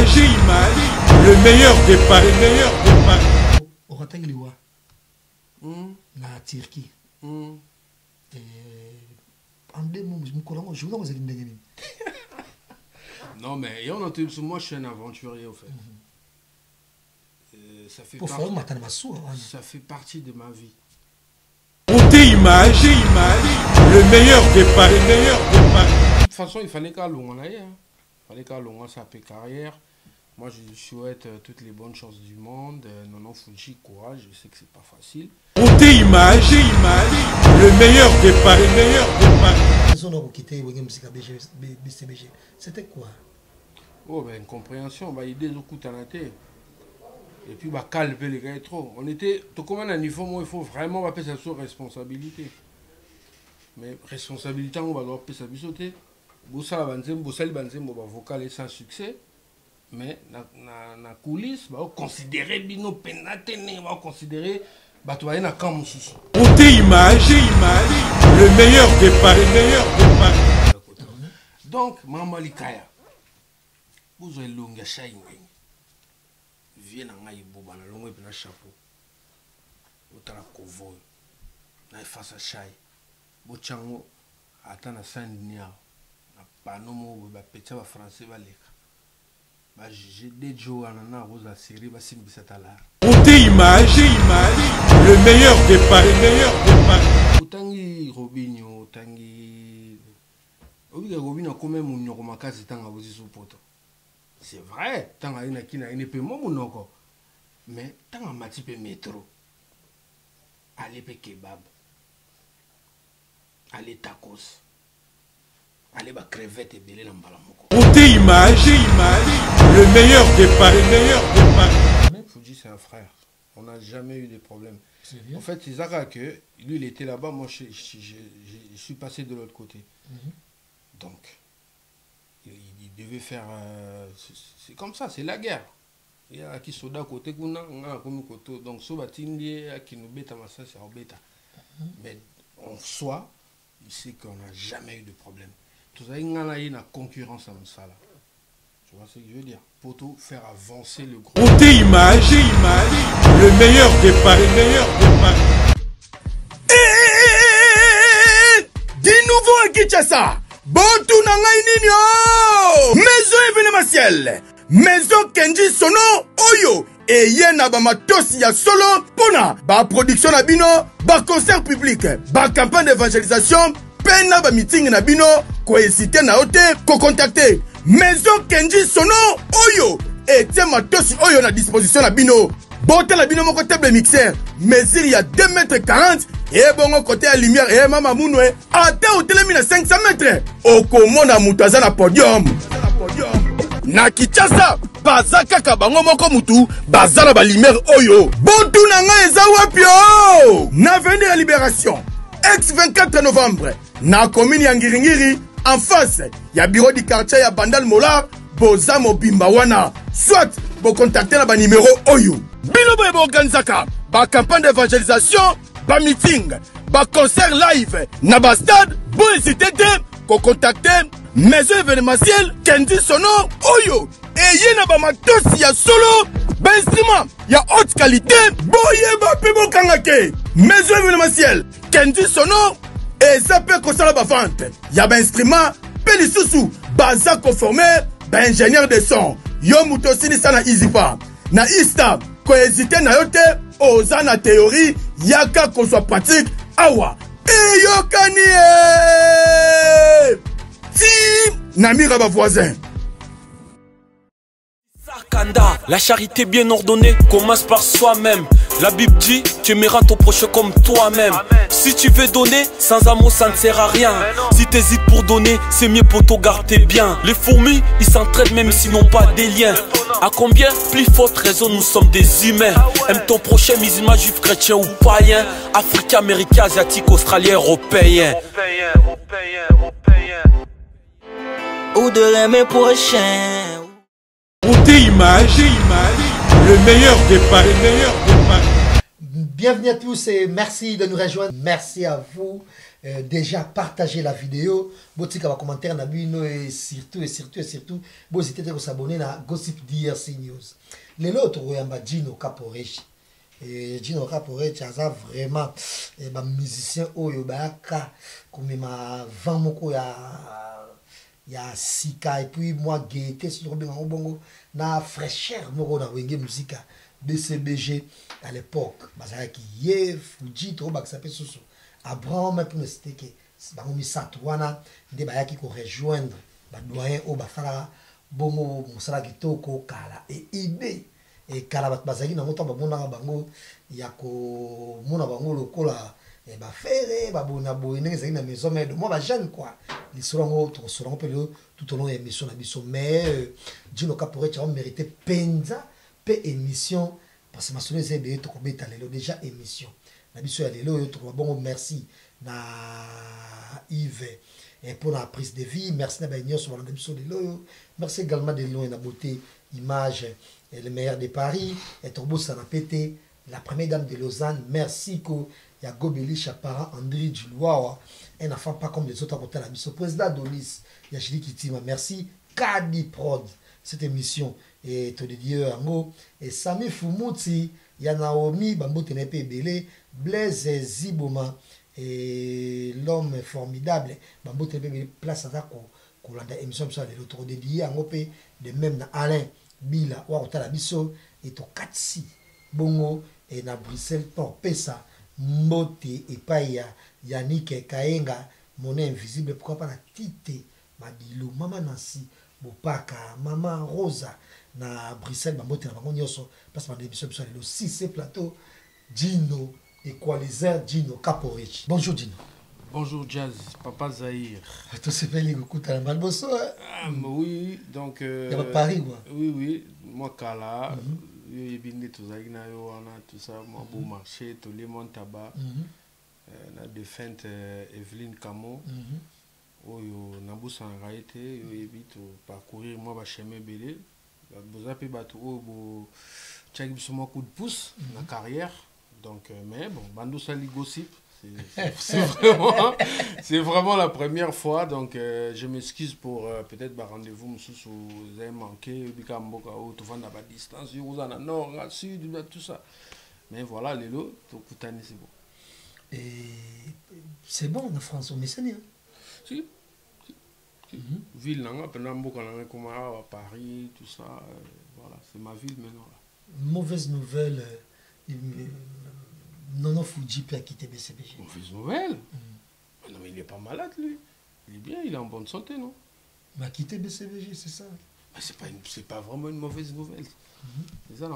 image, le meilleur des paris, le meilleur des paris. Au Ratangiliwa, na Turquie. En 2 mots, je vous ai dit. Non, mais moi, je suis un aventurier, au fait. Ça fait partie de ma vie. Image, le meilleur des paris, le meilleur des paris. De toute façon, il fallait qu'à l'on aille. Il fallait qu'à l'on sa carrière. Moi, je souhaite toutes les bonnes choses du monde. Non, Fuji, courage. Je sais que c'est pas facile. Image, le meilleur des paris, le meilleur des paris. C'était quoi? Oh, ben, incompréhension. Idée de coup et puis, calme les gars trop. On était, tout comme un niveau, moi, il faut vraiment appeler ça sur responsabilité. Mais responsabilité, on va appeler ça bisoté. Bossa Banzem, Bossa Banzem, on va vocaler sans succès. Mais, na coulisses, on va considérer Bino Penatene, on va considérer, tu vas y aller comme sous. Image, le meilleur des paris, le meilleur des paris. Donc, Maman Likaya, vous avez l'onga shine. Viens à Ngaï Boba, na longue et na chapeau. Otala Kovo, na face à Chai. Bochango, attends na Saint-Denis. Na panomo, petit français, j'ai des jours à la série, image, le meilleur des paris, le meilleur des paris. Tangi Robinho, Tangi. Robinho, quand même, on a cassé tant à vous y supporter. C'est vrai, tant à une qui n'a pas mon mais tant à Matipe métro, allez pe kebab, allez tacos, allez ba crevette et belé dans balamoko. Image, le meilleur des paris, le meilleur des paris. Fuji c'est un frère, on n'a jamais eu de problème. En fait, c'est Zara que lui il était là-bas, moi je suis passé de l'autre côté. Donc. Il devait faire. C'est comme ça, c'est la guerre. Il y a qui sont d'un côté, donc ce batindi qui nous bête à ma c'est en bêta. Mais en soi, il sait qu'on n'a jamais eu de problème. Tout ça, il y a une concurrence dans ça là. Tu vois ce que je veux dire? Pour tout faire avancer le groupe. Image, le meilleur des paris, le meilleur des paris. Dis nouveau à Kinshasa. Bontou nangai ninyo maison événementielle maison Kenji Sono Oyo et yena ba matosi ya solo pona ba production na bino ba concert public ba campagne d'évangélisation pena ba meeting na bino ko hésiter na ote ko contacter maison Kenji Sono Oyo et tie matosi oyo na disposition na bino bote la bino moko table mixeur mesure ya 2,40 m et bon côté à lumière et mama mounoué ata hotelemi na 500 mètres okomona mutu aza na podium na Kinshasa baza kaka bango moko mutu baza na ba lumière oyo bontu na nga eza wapi o na avenue ya Libération ex 24 novembre na commune ya Ngiringiri en face ya bureau du quartier ya Bandal Molar boza mobimba wana soit bo contacter na ba numéro oyo bino boye bo organizaka ba campagne d'évangélisation ba meeting, ba concert live, na ba stade, bon hésiter ko contacter maison événementielle Kenji Sono Oyo et yena ba matosi ya solo, ba instrument ya haute qualité, boye ba pebo kangake maison événementielle Kenji Sono et ça peut consala ba vente, ya ba instrument pe lisusu baza conformé ba ingénieur de son, yo mutosini sana izipa, na Ista ko hésiter na yote oza na théorie yaka qu'on soit pratique awa eyokani ti namira ba voisin. La charité bien ordonnée commence par soi-même. La Bible dit, tu aimeras ton prochain comme toi-même. Si tu veux donner, sans amour ça ne sert à rien. Si tu hésites pour donner, c'est mieux pour te garder bien. Les fourmis, ils s'entraident même s'ils n'ont pas des liens. À combien plus forte raison nous sommes des humains. Aime ton prochain musulman, juif, chrétien ou païen. Africain, américain, asiatique, australien, européen. Ou de l'aimer prochain. Image, le meilleur des paris, le meilleur des paris. Bienvenue à tous et merci de nous rejoindre. Merci à vous. déjà partagez la vidéo. Botika va commentaire na bino et surtout vous hésitez de vous abonner à Gossip DRC News. Les autres oyamba Gino Caporechi. Et Gino Caporechi a vraiment un musicien oyo baka comme ma vent moko ya sika et puis moi gaieté sur le bongo na fraîcheur moko na wenge musique BCBG à l'époque bazaki ye Fuji to bak s'appelle soso Abraham pour citer que bango misato wana nde bayaki ko rejoindre ba doyen o ba fala bongo musala kitoko kala et idée et kala bat bazaki na moto ba mona bango ya ko mona bango lokola et ba faire ba bona boine ezaki na maison mais moi ba jeune quoi les solango to solango pelo tout au long de l'émission na biso mais Gino Caporechi a mérité penza pe émission parce que ma sonne c'est bé to ko beta lelo déjà émission na biso ya lelo to ko bon merci na Yves et pour la prise de vie merci na ba nyo sur la biso lelo merci également de loin na beauté image et le meilleur de Paris et Turbo Sanapete la première dame de Lausanne merci ko ya Gobeli Chapara André Djouloua un enfant pas comme les autres à côté de la mission président Donis ya Chili Kitima merci Kadi Prod cette émission et tout de Dieu Ango et Sami Fumuti ya Naomi Bambo Tenepe Belé Blaise Ziboma et l'homme formidable Bambo Tenepe place à ko landa émission ça de l'autre dédié Ango pe de même na Alain Bila wa côté la biso et to Katsi Bongo et na Bruxelles pour pesa Mbote et Paya Yannick Kaenga monnaie invisible pourquoi pas la Tite Madilo Mama Nancy Bopaka Mama Rosa na Bruxelles Mbote na bango nyoso parce que ma émission sur le 6 plateau Gino Equalizer Gino Caporechi. Bonjour Gino. Bonjour Jazz, Papa Zahir. Tu sais pas les coups à la Malbosso. Oui, donc il y a Paris quoi. Oui, moi Kala yo bindi tozaki na yo wana tout ça moi beau marché to les mon tabac na défunte Evelyne Camo oyo na busa ngaite yo ebito parcourir moi ba chemin belé boza pe bato o bo tchaki biso mo coup de pouce na carrière donc mais bon bando sali gossip c'est vraiment la première fois donc je m'excuse pour peut-être bah rendez-vous monsieur vous avez manqué bikamboka ou tout vendre à distance vous en nord à sud tout ça mais voilà les lots tout coutane c'est bon et c'est bon en France on est né si ville là pendant beaucoup là comme à Paris tout ça voilà c'est ma ville maintenant là. Mauvaise nouvelle Nono Fuji peut quitter BCBG. Mauvaise nouvelle. Non mais il n'est pas malade lui. Il est bien, il est en bonne santé, non? Mais quitter BCBG, c'est ça. C'est pas vraiment une mauvaise nouvelle. C'est ça,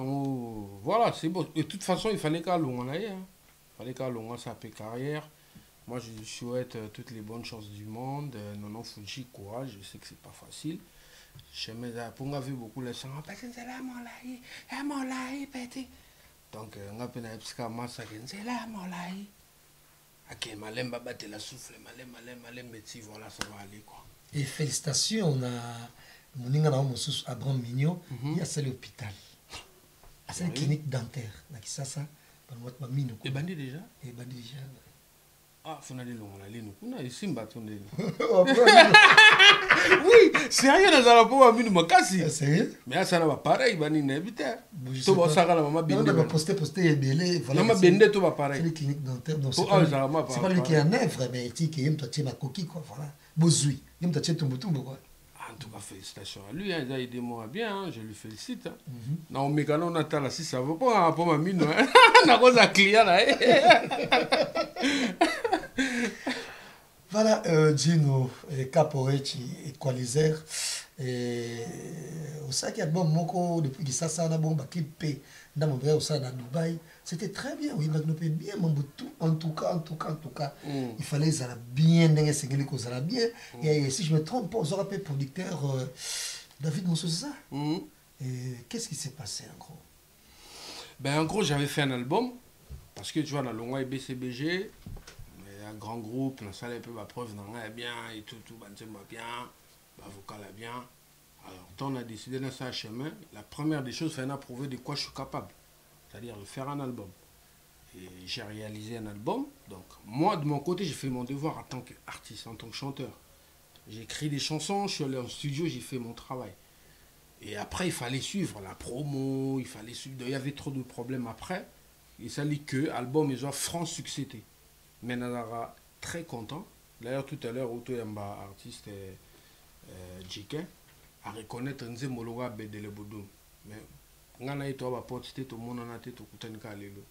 voilà, c'est bon. De toute façon, il fallait qu'à l'on aille. Il fallait qu'à l'on sa carrière. Moi, je souhaite toutes les bonnes choses du monde. Nono Fuji, courage. Je sais que c'est pas facile. Je me dis, pour moi, vu beaucoup les gens. C'est là, mon laï, petit. Donc, on a peine à expliquer massa c'est là mon laï. Ok, malem va battre la souffle, malem métier, voilà, ça va aller quoi. Et félicitations, on a mon inga na mosus Abraham Mignon, il y a c'est l'hôpital. À cette clinique dentaire, na kisasa, par moi ma mine. Et bandit déjà? Et bandit déjà. Ah, faut aller loin, aller nous. On a ici mbatonde. Oui, sérieux dans la peau à mine makasi. Sérieux? Mais ça n'a pas pareil, bani n'habite. Tout va ça la maman bende. On va poster et belé. Voilà. Maman bende tout va pareil. C'est les cliniques dentaires donc c'est pas lui qui est en œuvre mais il qui aime toi ma coquille quoi voilà. Bozui, il aime toi tumbo quoi. En tout cas, félicitations à lui, hein, il a aidé moi bien, hein, je lui félicite. Hein. Non, mais quand on attend là, si ça ne va pas, pour ma mine, on a cause à client là. Voilà, Gino Caporechi Equalizer. Au sac, il y a bon moko depuis que ça a bon clip dans mon frère au sein à Dubaï. C'était très bien, oui, mais bien, en tout cas, il fallait ça bien, bien. Et si je me trompe pas, aux européens producteurs, David Moussouza. Qu'est-ce qui s'est passé en gros? Ben en gros, j'avais fait un album, parce que tu vois, dans le Longois et BCBG, un grand groupe, la salle un peu ma preuve, bien, et tout, bien, vocal bien. Alors, quand on a décidé dans ce chemin, la première des choses, c'est de prouver de quoi je suis capable. C'est-à-dire de faire un album. Et j'ai réalisé un album. Donc, moi, de mon côté, j'ai fait mon devoir en tant qu'artiste, en tant que chanteur. J'ai écrit des chansons, je suis allé en studio, j'ai fait mon travail. Et après, il fallait suivre la promo, il fallait suivre. Il y avait trop de problèmes après. Il s'agit que l'album est franc succès. Mais Nazara très content. D'ailleurs, tout à l'heure, Auto Yamba, artiste JK, à reconnaître Nzemologa Bedele Boudou. Mais Ngana Eto Abaporte, tout le monde en a tête au Koutanka Lelo.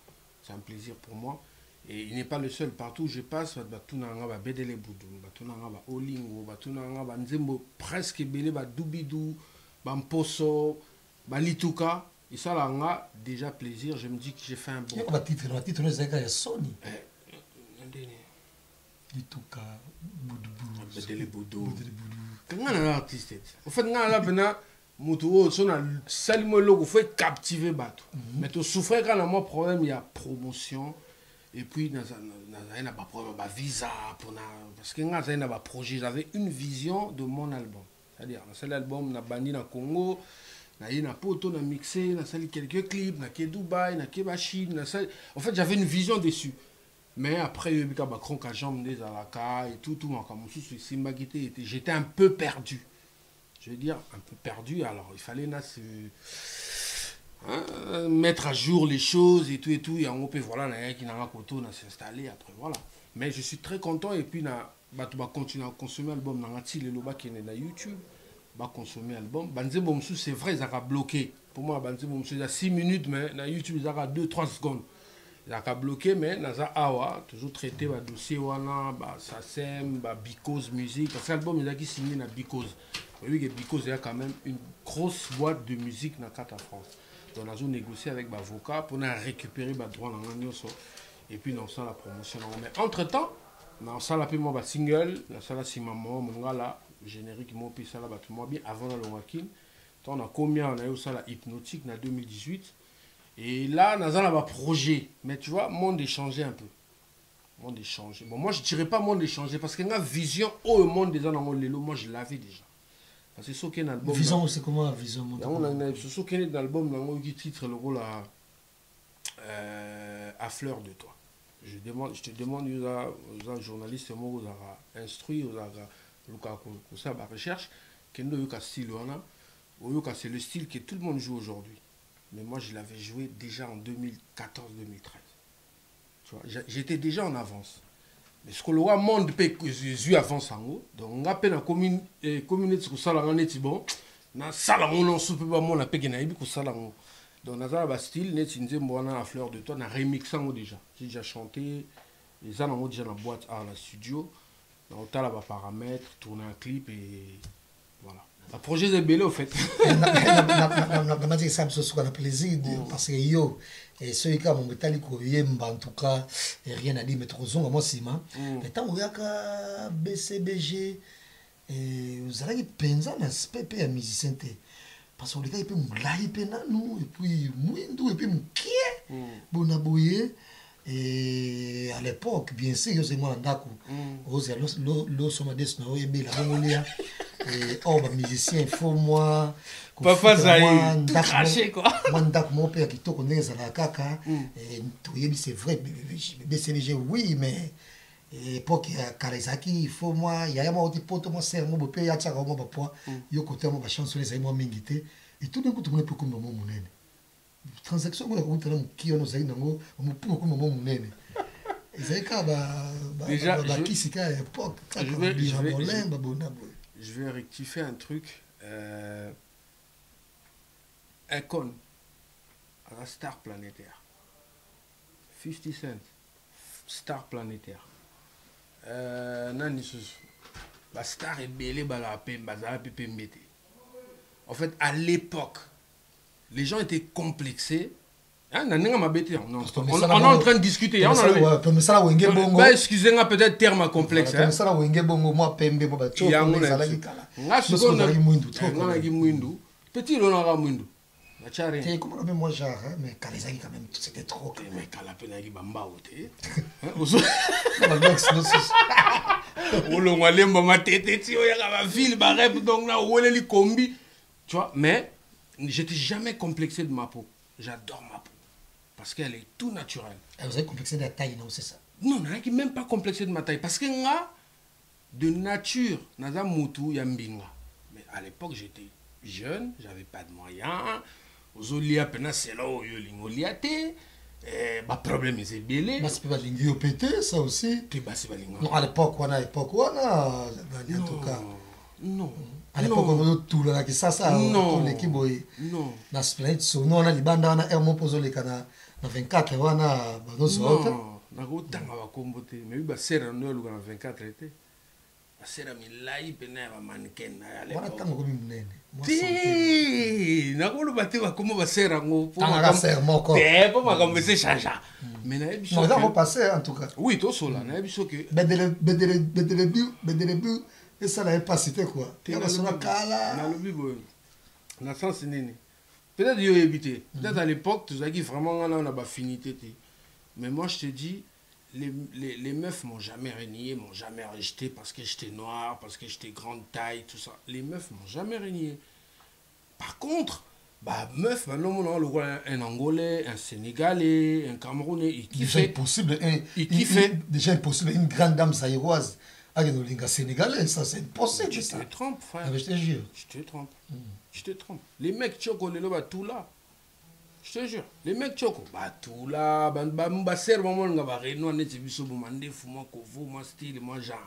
C'est un plaisir pour moi. Et il n'est pas le seul. Partout où je passe, Batunanga Bedele Boudou, Batunanga Olingo, Batunanga Nzembo, presque Bele Doubidou, Bamposo, Balituka. Et ça, là, on a déjà plaisir. Je me dis que j'ai fait un bon. Il y a un titre, c'est Sony. Balituka, Boudou. Bedele Boudou. Quand on a un artiste, en fait, on a là, Moutou, on a salué le logo, il faut captiver Batou. Mais tu souffres quand on a un problème, il y a promotion. Et puis, on a pas problème, visa. Parce que on a un projet, j'avais une vision de mon album. C'est-à-dire, dans cet album, on a banni dans le Congo. On a poto, on a mixé, on a sali quelques clips, on a fait Dubaï, on a fait Chine. En fait, j'avais une vision dessus. Mais après, il y a eu des jambes des Alaka et tout, j'étais un peu perdu. Je veux dire, un peu perdu. Alors, il fallait mettre à jour les choses et tout. Et on peut, voilà, on s'est installé après, voilà. Mais je suis très content et puis, on va continuer à consommer l'album. On a qui est dans YouTube. On va consommer l'album. C'est vrai, ça a bloqué. Pour moi, il y a 6 minutes, mais dans YouTube, il y a 2-3 secondes. Il y a bloqué, mais il y a toujours traité le dossier, SACEM, Because Music. Parce que l'album, il a signé dans Because. Oui, Because, il y a quand même une grosse boîte de musique dans la France. Donc, on a négocié avec l'avocat pour récupérer le droit dans l'année. Et puis, on a la promotion. Mais entre-temps, on a la single, on a la maman, mon gars là, générique, mon pays, ça là, bien avant le Wakin. On a combien, on a eu ça la hypnotique en 2018. Et là, on a un projet. Mais tu vois, le monde est changé un peu. Le monde est changé. Bon, moi, je ne dirais pas monde est changé parce qu'il y a une vision au monde des gens dans le moi, je l'avais déjà. Parce que c'est un album. Vision, c'est comment la vision? C'est un album qui titre le rôle à fleur de toi. Je te demande aux journalistes, aux instruits, aux la recherche, quel style on a. C'est le style que tout le monde joue aujourd'hui. Mais moi, je l'avais joué déjà en 2014-2013. J'étais déjà en avance. Mais ce que le monde peut jouer avance en haut. Donc, on a peine à communiquer sur ça, on est bon. Na sala on se peut pas mon la pege na ibi ko sala ngo. Donc na za ba style net sinze mbona à fleur de toi na remixant déjà. J'ai déjà chanté les gens ont déjà la boîte à la studio. Dans le la paramètres, tourner un clip et voilà. Le projet est belé au fait. On m'a dit que ça me soit un plaisir parce que yo et ceux qui ont métallique en tout cas rien à dire mais trop zonga moi sima. Et tant on y a ka BCBG et vous allez penser na spépé à musicien parce que les gars ils peuvent mouiller penanu et puis mouindou et puis moukié bonaboye. Et à l'époque, bien sûr, c'est moi ndako. Ose lo somades na oyebe la bongolia. Et oh bah musicien faut moi. Papa ça y craché quoi. Moi ndako mon père qui toko neza la kaka et toyebi c'est vrai BCBG oui mais époque Karizaki il faut moi ya moi oti poto moi serre moi bopé ya tsaka moi bapoi yo côté moi ba chanson les moi mingité et tout d'un coup tout le monde peut comme mon monene. Transaction qui on nous a dit non on peut comme mon monene. Déjà je vais rectifier un truc. Icon à la star planétaire. 50 Cent star planétaire. La star est belle en fait à l'époque les gens étaient complexés. On est en train de discuter. Excusez-moi peut-être terme complexe. Petit comment moi genre mais Karizaki quand même c'était trop mais Kalapena bamba oté tu vois mais j'étais jamais complexé de ma peau. J'adore ma peau. parce qu'elle est tout naturelle. Vous avez complexé de la taille, non, c'est ça? Non, je même pas complexé de ma taille. Parce que moi, de nature, naza mutu yambinga. Mais à l'époque, j'étais jeune, j'avais pas de moyens. Ozolia pena c'est là où yo lingoliate. Bah problème c'est belé. Mais c'est pas lingi pété ça aussi. Tu bah c'est pas lingo. Non, à l'époque on a en tout cas. Non. À l'époque on a tout là que ça non. L'équipe boy. Non. Na splendid so non on a libanda on a un pozo le kana na 24 on a badoso autre. Na go tanga ba kombote. Mais ba sera no lu na 24 été. Basera milai pena ba mannequin à l'époque. Wana tango komi munene. Ti na ko lu bate ba komo basera ngo po ma ser moko. Te po ma comme c'est changea. Mais na biso. On va passer en tout cas. Oui, to sola na biso que bedele bu et ça n'avait pas cité quoi. Tu as sur kala. Na lobi bo. Na sens nini. Peut-être yo éviter. Peut-être à l'époque tu as dit vraiment on a ba finité. Mais moi je te dis les meufs m'ont jamais renié, m'ont jamais rejeté parce que j'étais noir, parce que j'étais grande taille, tout ça. Les meufs m'ont jamais renié. Par contre, bah meuf, maintenant on a un Angolais, un Sénégalais, un Camerounais, il kiffe. Déjà impossible, une grande dame zaïroise. Un Sénégalais, ça c'est impossible. Je te trompe, frère. Je te jure. Je te trompe. Je te trompe. Les mecs tchoko les loba tout là. Je te jure, les mecs tchoko, bah tout là, bah serre maman nga ba reno net biso bomande fuma kovo moi style moi genre.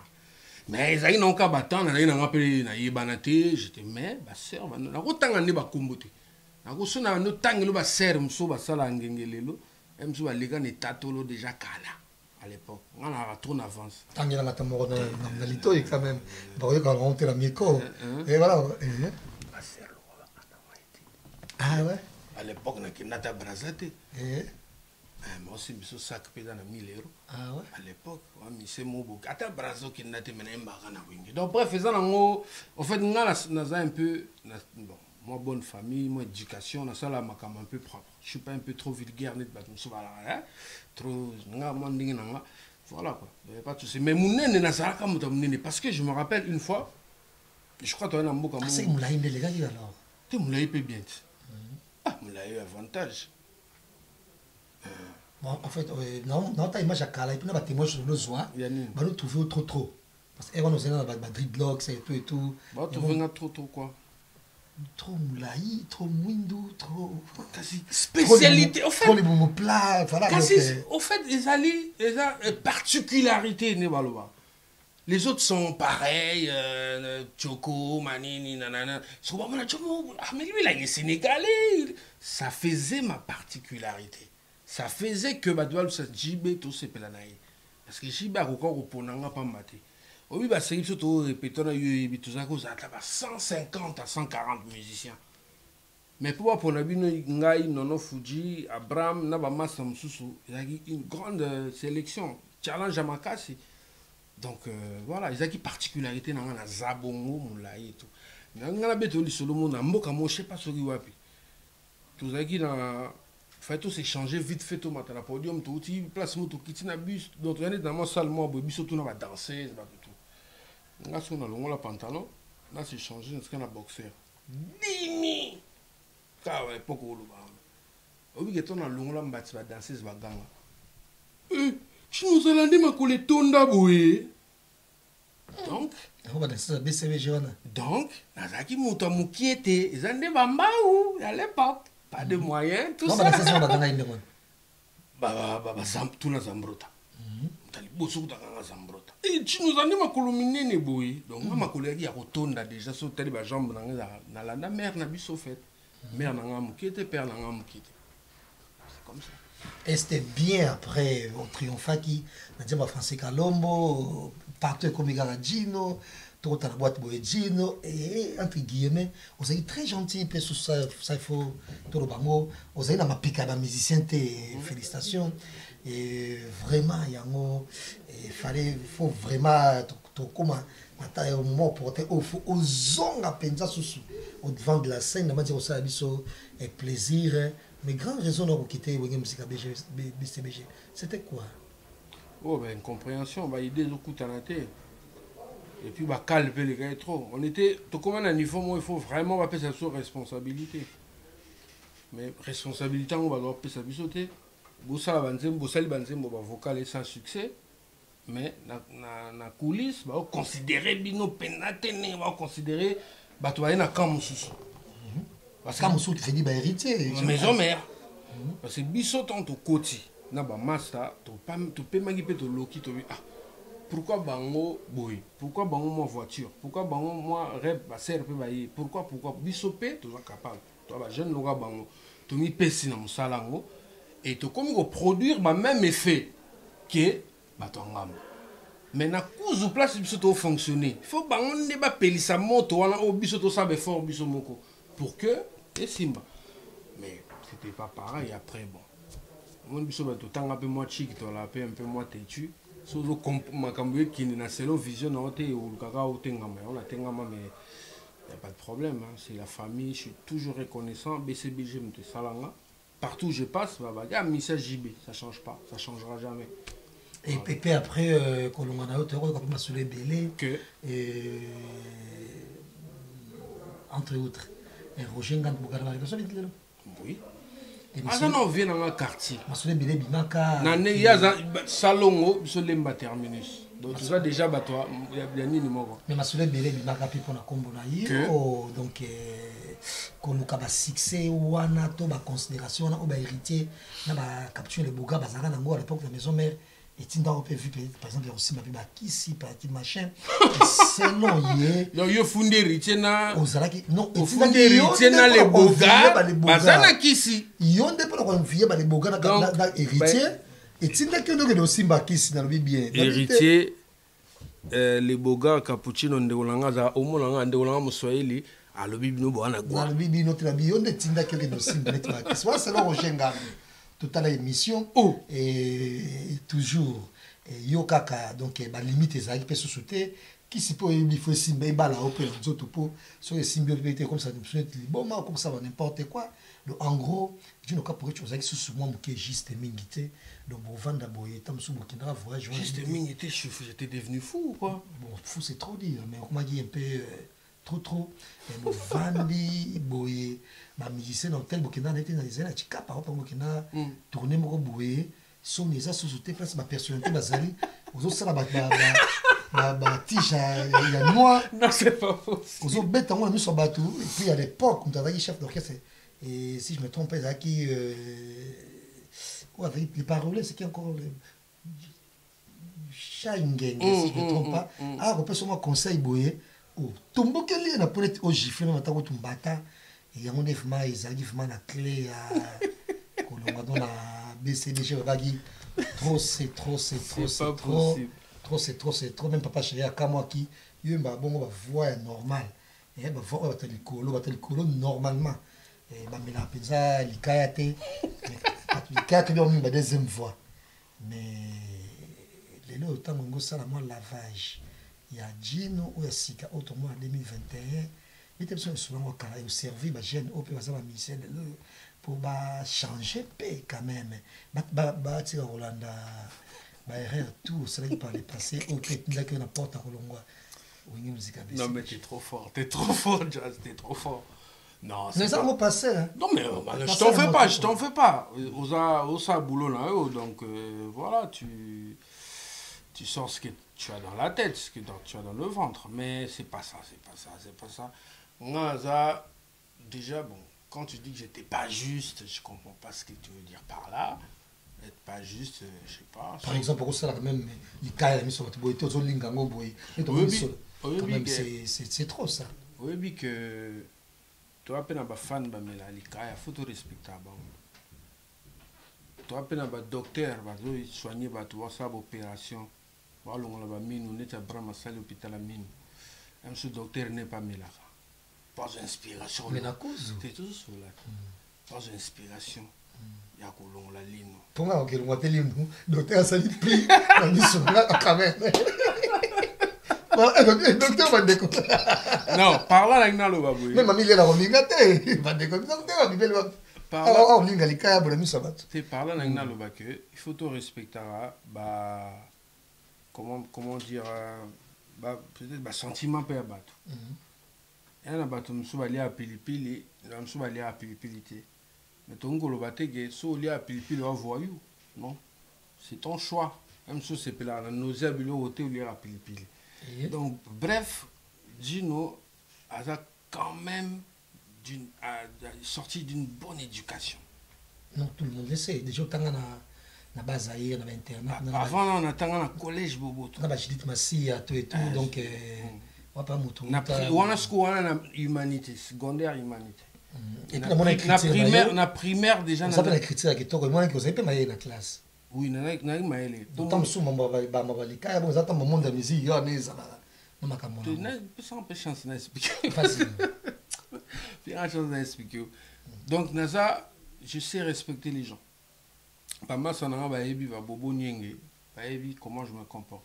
Mais ils n'ont qu'à battre, na ina ngapeli na yebanate, j'étais mais bah serre na ko tanga ne ba kombote. Na ko sona no tangelo ba serre mso ba sala ngengelelo, mso ba lega ne tatolo déjà kala à l'époque. On a trop en avance. Tangela la tamoro na lito quand même. Bah quand on monte la mieko. Et voilà. Ah ouais. À l'époque, on a été brasé. Moi aussi, je suis sac dans 1000 €. Ah ouais? À l'époque, je suis beaucoup. À ta brasé, qui n'a été mené à donc, bref, en fait, on a un peu. Bon, moi, bonne famille, moi, éducation, on a ça là, un peu propre. Je ne suis pas un peu trop vulgaire, trop. Voilà quoi. Pas de souci. Mais mon nez n'a pas comme parce que je me rappelle une fois, je crois que tu as un mot comme ça. C'est Moulaï, les gars, alors. Tu Moulaï peut bien. Ah, mais là, il y a avantage. Bon, en fait, non, t'as image à Kala, et puis on a témoin sur le soin. On nous trouve trop. Parce qu'on nous a des dreadlocks et tout. Bah, tu veux trop quoi? Trop moulaï, trop mwindou, trop. Quasi spécialité. Au fait, trop les bons plats. Voilà. Au fait, les alliés, les particularités, les autres sont pareils, Tchoko, Manini, nanana. Mais lui, là, il est sénégalais. Ça faisait ma particularité. Ça faisait que Badoual, ça jibé tout ce pelanaï. Parce que jibé a encore au ponanga pas maté. Oui, bah, c'est surtout répétant, il y a 150 à 140 musiciens. Mais pour la bine, Ngaï, Nono Fuji, Abraham, Nabama Samsusu, il y a une grande sélection. Challenge à Makassi. Donc voilà, ils ont une particularité dans la Zabongo, Moulaï et tout. Dans la bête au Solomon, dans Moka, je ne sais pas ce qu'il y a. Tout ça qui dans. Fait tout s'échanger vite fait au matin. La podium, tout, tu places mon tout, qui n'a bus, donc on est dans mon salle, moi, bus, tout, on va danser, c'est pas tout. Là, si on a le pantalon, là, c'est changé, c'est qu'on a boxer. Dimi! Car à l'époque, on a le on a le là, on va danser, c'est pas gang. Je nous ai dit ma collègue Tonda Boué. Donc, Nazaki Moutamoukiete, ils ont des bambas à l'époque. Pas de moyens, tout ça. Tout na Zambrota. Taliboso dans Zambrota. Et tu nous as dit ma colomine Boué. Donc, ma collègue a Tonda déjà sauté les jambes dans la mer, n'a pas fait. Mère n'a pas moukiete, père n'a pas moukiete. C'est comme ça. Et c'était bien après au triomphat qui n'a dit Français Kalombo, partout comme Gino, tout à la boîte Boedino, et entre guillemets, on s'est très gentil, puis sous ça, il faut tout le bango, on s'est dit ma pique à musicien, félicitations, et vraiment, il faut vraiment, comment, au moment porter au zong à penza sous au devant de la scène, on dit ça et plaisir. Mais grande raison de quitter BCBG, c'était quoi? Oh, ben, incompréhension, bah, idée de coup à et puis, bah, calme les gars trop. On était, tout comme un niveau, moi, il faut vraiment appeler ça sur responsabilité. Mais responsabilité, on va leur appeler ça sauter. bosala banzembo bosali banzembo bavokale sans succès mais na coulisse baoconsidere bino mpena te ndenge baoconsidere bato baye na camp mosusu camp mosusu tofedi bahéritier maison mère parce que biso ntango tokoti na bamaster topemaki mpe toloki tobi pourquoi bango boye pourquoi bango moi voiture pourquoi bango moi rêve basere mpe baye pourquoi biso mpe toza capable toa bajeune loka bango tomipesi na mosala yango et tokomi koproduire bameme effet ke bato ngamba mais na kuzu place biso tofonctionner faut bango nde bapelisa moto wana oyo biso tosala effort biso moko pour que esimba mais c'était pas pareil après bon mon biso bato tanga mpe mwa chiki tola mpe un peu mwa têtu sozo makambo ekende na selo vision na ote olukaka otengama on atengama mais y a pas de problème hein. C'est la famille, je suis toujours reconnaissant BCBG me salanga partout où je passe bah message JB ça change pas ça changera jamais. Et Pépé après kolongana auteur comme Masoulé Belé que entre autres et Roger Ngant Bougarma oui. Ah non, vient dans un quartier. Masoulé Belé Bimaka. Nané il y a salongo sur lemba terminus. Donc tu vois déjà bah toi il y a ni numéro. Mais Masoulé Belé Bimaka puis pour la combo na yo donc koluka ba succès wana to ba considération na ba héritier na ba capture le boga bazanga nango à l'époque de la maison mère. Et tu n'as pas vu, par exemple, il y a aussi ma ici, par exemple, machin. C'est non, il y a fondé héritier na. Non, il fondé héritier na les bogas. Bazana kisi. Il y a des gens qui ont les bogas na héritier. Et tu n'as que nous aussi ma kisi na le bien. Héritier, les bogas cappuccino ndolanga za omolanga ndolanga muswahili. A le bibi no boana quoi. Le bibi no te bi on de tinda que nous aussi ma kisi. Soit c'est le Roger Ngam. Toute la émission et toujours yokaka donc ba limite ezaki pe société qui si peut il faut simba ba la opé les autres pour sur les symbiosité comme ça bon comme ça n'importe quoi donc en gros je ne cas pour chose avec sous moi que juste mingité donc bon vendre boyer tam sous bokina voyage juste mingité j'étais devenu fou ou quoi bon fou c'est trop dire mais on m'a dit un peu trop et bon vandi boyer ma musicien dans tel bokina n'était dans les années tika par rapport bokina tourner mon boyer son les associés place ma personnalité bazali aux autres ça ba tige il y a moi non c'est pas possible aux autres bêtes on a mis sur bateau et puis à l'époque on avait chef d'orchestre et si je me trompe pas qui avec les paroles c'est qui encore le Shaingen si je me trompe pas ah on peut seulement conseil boyer oh tombo quel na peut être au gifle na matako tumbata et on est vraiment ils vraiment la clé à kolonga dans la BCBG bagi trop c'est trop même papa chéri à moi qui yemba bon va voir normal et va voir va le colo normalement et ba mena penza likayate likayate bien mi ba deuxième fois mais les lo temps ngo sala moi lavage il y a Gino ou Sika autrement en 2021 il était besoin sur moi car il servi ba jeune au peu ça ba ministère pour ba changer paix quand même ba tira Rolanda ba erreur tout ça qui par le passé au fait là que la porte à Rolongwa non mais t'es trop fort Jazz t'es trop fort non c'est ça va passer hein? Non mais je t'en fais pas au ça boulot là donc voilà tu sors ce que tu as dans la tête, ce que tu as dans le ventre, mais c'est pas ça. Moi, ça, déjà, bon, quand tu dis que j'étais pas juste, je comprends pas ce que tu veux dire par là. Être pas juste, je sais pas. Par exemple, pour ça, même, les cas, la mission, c'est trop ça. Oui, mais que toi, tu es un fan de les cas, il faut te respecter. Toi, tu es un docteur, tu dois soigner, tu dois faire l'opération. Voilà, on a mis nous n'était pas à salle hôpital à mine. Même ce docteur n'est pas là. Pas d'inspiration. Mais la cause. C'est tout ça là. Pas d'inspiration. Il y a qu'on la ligne. Pour moi, ok, on va te dire nous. Docteur a sali pris. On dit sur là quand même. Docteur va découvrir. Non, parle avec Nalo Baboué. Même mamie il est là, on l'ingate. Va découvrir. Docteur va vivre le. On l'inga les cas pour la mise sabat. C'est parler avec Nalo Baboué. Il faut te respecter bah. Comment dire peut-être sentiment peut abattre et on abattu me souba lié à pilipili me souba lié à pilipilité mais ton golo batte que so lié à pilipili va voyou Non, c'est ton choix. Même chose, c'est la nausée à bureau ou à pili. Donc, bref, Gino a quand même sorti d'une bonne éducation. Non, tout le monde le sait. Déjà, on a na base ailleurs, on a internat. Avant, on a un collège Boboto. On a Judith Massi, tout et tout. Donc, on va pas mouton. On a ce qu'on a en humanité, secondaire humanité. Et puis, on a primaire déjà. On s'appelle l'écriture qui est au moins que vous avez pas maillé la classe. Oui, on a maillé. Tant sous mon babalika, vous attendez mon monde de musique, il y a des ça empêche chance d'expliquer. Facile. Il y a une chance d'expliquer. Donc, Naza, je sais respecter les gens. Pama Sananga Baebi va Bobo Nyenge, Baebi comment je me comporte.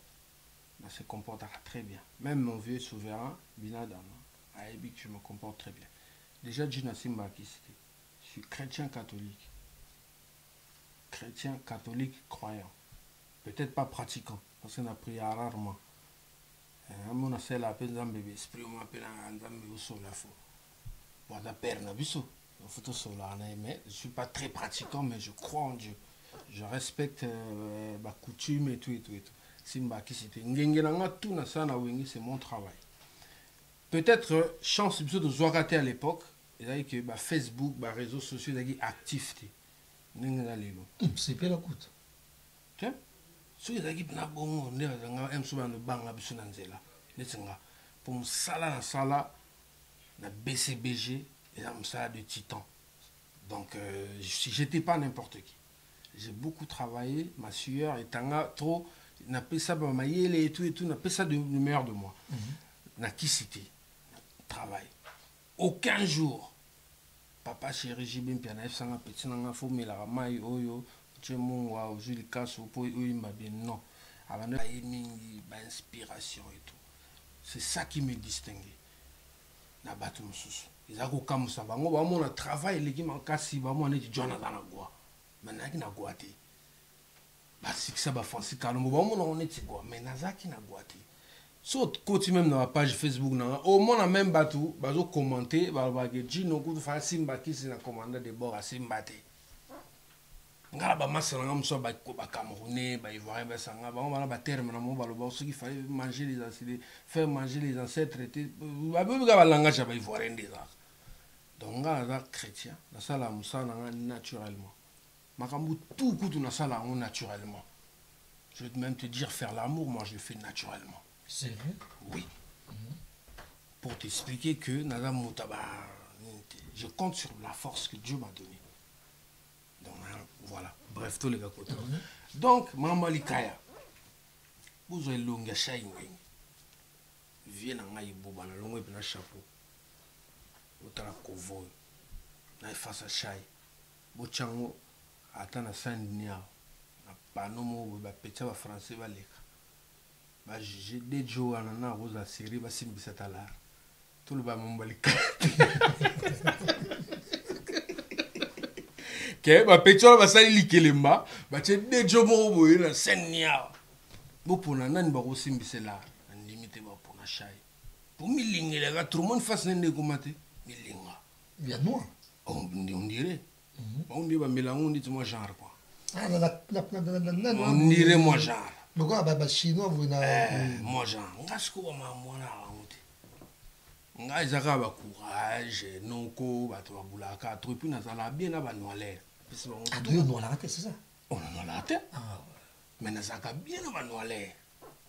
Bah, se comporte très bien. Même mon vieux souverain, Binadama, Baebi que je me comporte très bien. Déjà, Gina Simba qui c'était. Je suis chrétien catholique. Chrétien catholique croyant. Peut-être pas pratiquant, parce qu'on a prié rarement. On a fait la paix dans le bébé. Esprit, on m'appelle un bébé au sol, la faux. Bon, la père n'a vu ça. Mais je ne suis pas très pratiquant, mais je crois en Dieu. Je respecte ma coutume et tout. Simba qui c'était. C'est mon travail. Peut-être chance de Zouagate à l'époque, c'est que Facebook, les réseaux sociaux, sont actifs. C'est pas la coûte. Tiens, si vous avez un bon, on a un souvent de banque pour me sala na BCBG et un salle de titan. Donc, j'étais pas n'importe qui. J'ai beaucoup travaillé, ma sueur et trop, n'a pas ça ma et tout, n'a pas ça de meilleur de moi. N'a qui cité, travail. Aucun jour, papa chéri, j'ai bien piano, ça n'a petit n'a faut mais la maille oyo, tu mon wa au joli casse au pot m'a bien non. Avant de inspiration et tout. C'est ça qui me distinguait. Na batu mususu. Izako kamu sabango ba mon travail les qui m'encassi ba mon dit Jonathan na goa. Maintenant qui na goa te. Ba sik ça ba fancy kalombo ba mon on est quoi mais nazaki na goa te. So côté même dans la page Facebook na au moins na même batu bazo commenter ba que Gino ku fa Simba qui c'est na commandant de bord à Simba te. Ngala ba masala ngam so ba Camerounais ba Ivoirien ba sanga ba on ba terme na mo ba lo ce qu'il fallait manger les anciens faire manger les ancêtres ba ba langage ba Ivoirien déjà. Donc ngala chrétien na sala musana naturellement. Makambu tout kutu na sala naturellement. Je vais même te dire faire l'amour moi je le fais naturellement. C'est vrai? Oui. Pour t'expliquer que naza mutaba je compte sur la force que Dieu m'a donnée. Donc, voilà, bref, tous les gars. Donc, Maman Likaya, vous avez l'onga chai, viens en aïe boba, la longue et chapeau. Vous avez la covo, na face à chai. Vous chango, attends à Saint-Denis, pas non, vous avez pété à français, j'ai des jours en a rose à série, va s'y mettre à l'art. Tout le bas, Maman Likaya. Ba petrol ba sali likelemba ba che dejo mo boye na senya bo pona nani ba go simbisela limite ba pona chai pour milingela ga tout le monde face nende komate milinga bien noir on dirait on dit ba melango dit moi genre quoi on dirait moi genre donc ba chinois vous na moi genre ngasko ma mwana ngote nga izaka ba courage noko ba to ba bulaka trop puis na sala bien na ba noaler. On a raté, c'est ça? On a raté. Mais nous avons bien noalé.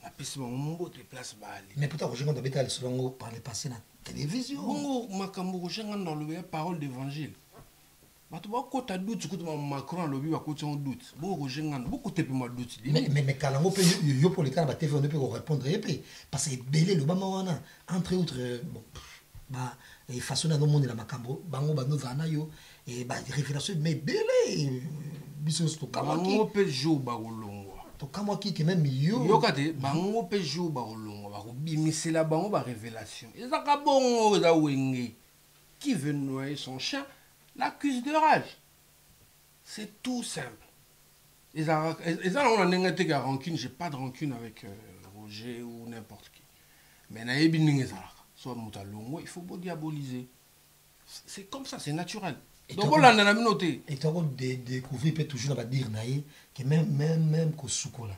La piste de place Bali. Mais pourtant, je vais te dire par le passé la télévision. Bongo, Makambo, j'ai dans le parole d'évangile. Mais tu vois, quand tu as doute, tu as Macron, le but, tu as doute. Bongo, j'ai beaucoup de doute. Mais Kalango, yo pour les cas, on ne peut répondre. Parce que Belé, le Bama, entre autres, et façon à nos mondes la Makambo, Bango, Bano, Vanayo. Et bah révélation mais belé biso to bango pe jour ba olongwa to kama ki même yo yokate bango pe jour ba olongwa ba ko bimisela bango ba révélation ezaka bongo za wenge qui veut noyer son chien l'accuse de rage c'est tout simple et ça on a n'engate ga rancune j'ai pas de rancune avec Roger ou n'importe qui mais na yebi ninga ça soit mutalongo il faut pas diaboliser c'est comme ça c'est naturel. Donc on l'a noté. Et tu as découvert peut toujours la dire naïe que même qu'au soukola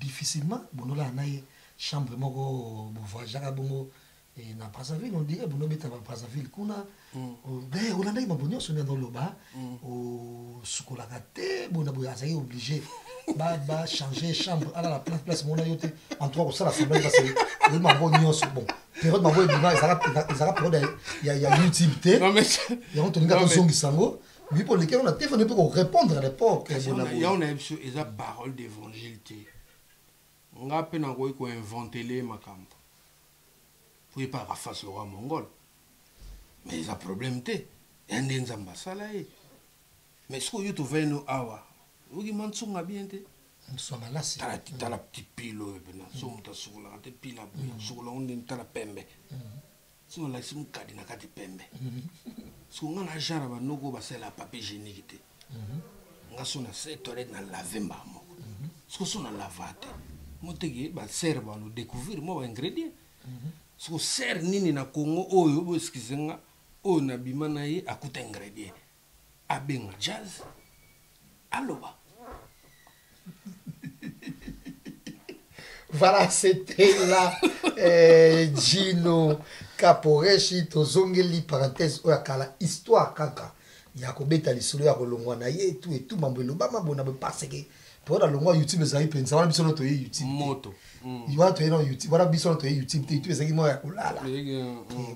difficilement bon là naïe chambre moko voyage à bongo et na Brazzaville on dirait bon beta Brazzaville kuna d'ailleurs on a naïe mabonyo sonné dans le bas au soukola raté bon na azali obligé ba changer chambre à la place mon ayote en trois ça l'assemblée parce que le mabonyo bon période mabonyo ils arrêtent période il y a utilité non mais il y a on tenir à son sango mais pour lesquels on a téléphoné pour répondre à l'époque il y a une parole d'évangile on a peine envoyé qu'on inventer les macampes pour pas face le roi mongol mais il y a problème té un des ambassades mais ce que tu veux nous avoir oui man sont bien té nous sommes là c'est t'as la petite pile ben sommes ta sur la petite pile sur la on est t'as la pembe sur la sim kadina kati pembe so on a genre ba noko ba c'est la papier hygiénique té nga sona c'est toilette na laver mbamo ce que sona lavate motegi ba serre ba nous découvrir moi ingrédients ce que serre nini na Congo oyo bo skizenga o na bimana yi akuta ingrédients abenga jazz aloba. Voilà, c'était là Gino Caporeshi tozongeli parenthèse oyakala histoire kaka ya kobeta lisolo ya kolongwa na ye tout et tout mambo elobama bona parce que pour la longwa YouTube ezali penza wana biso noto ye YouTube moto iwa to ye no YouTube wana biso noto ye YouTube te tout ezali mo ya kolala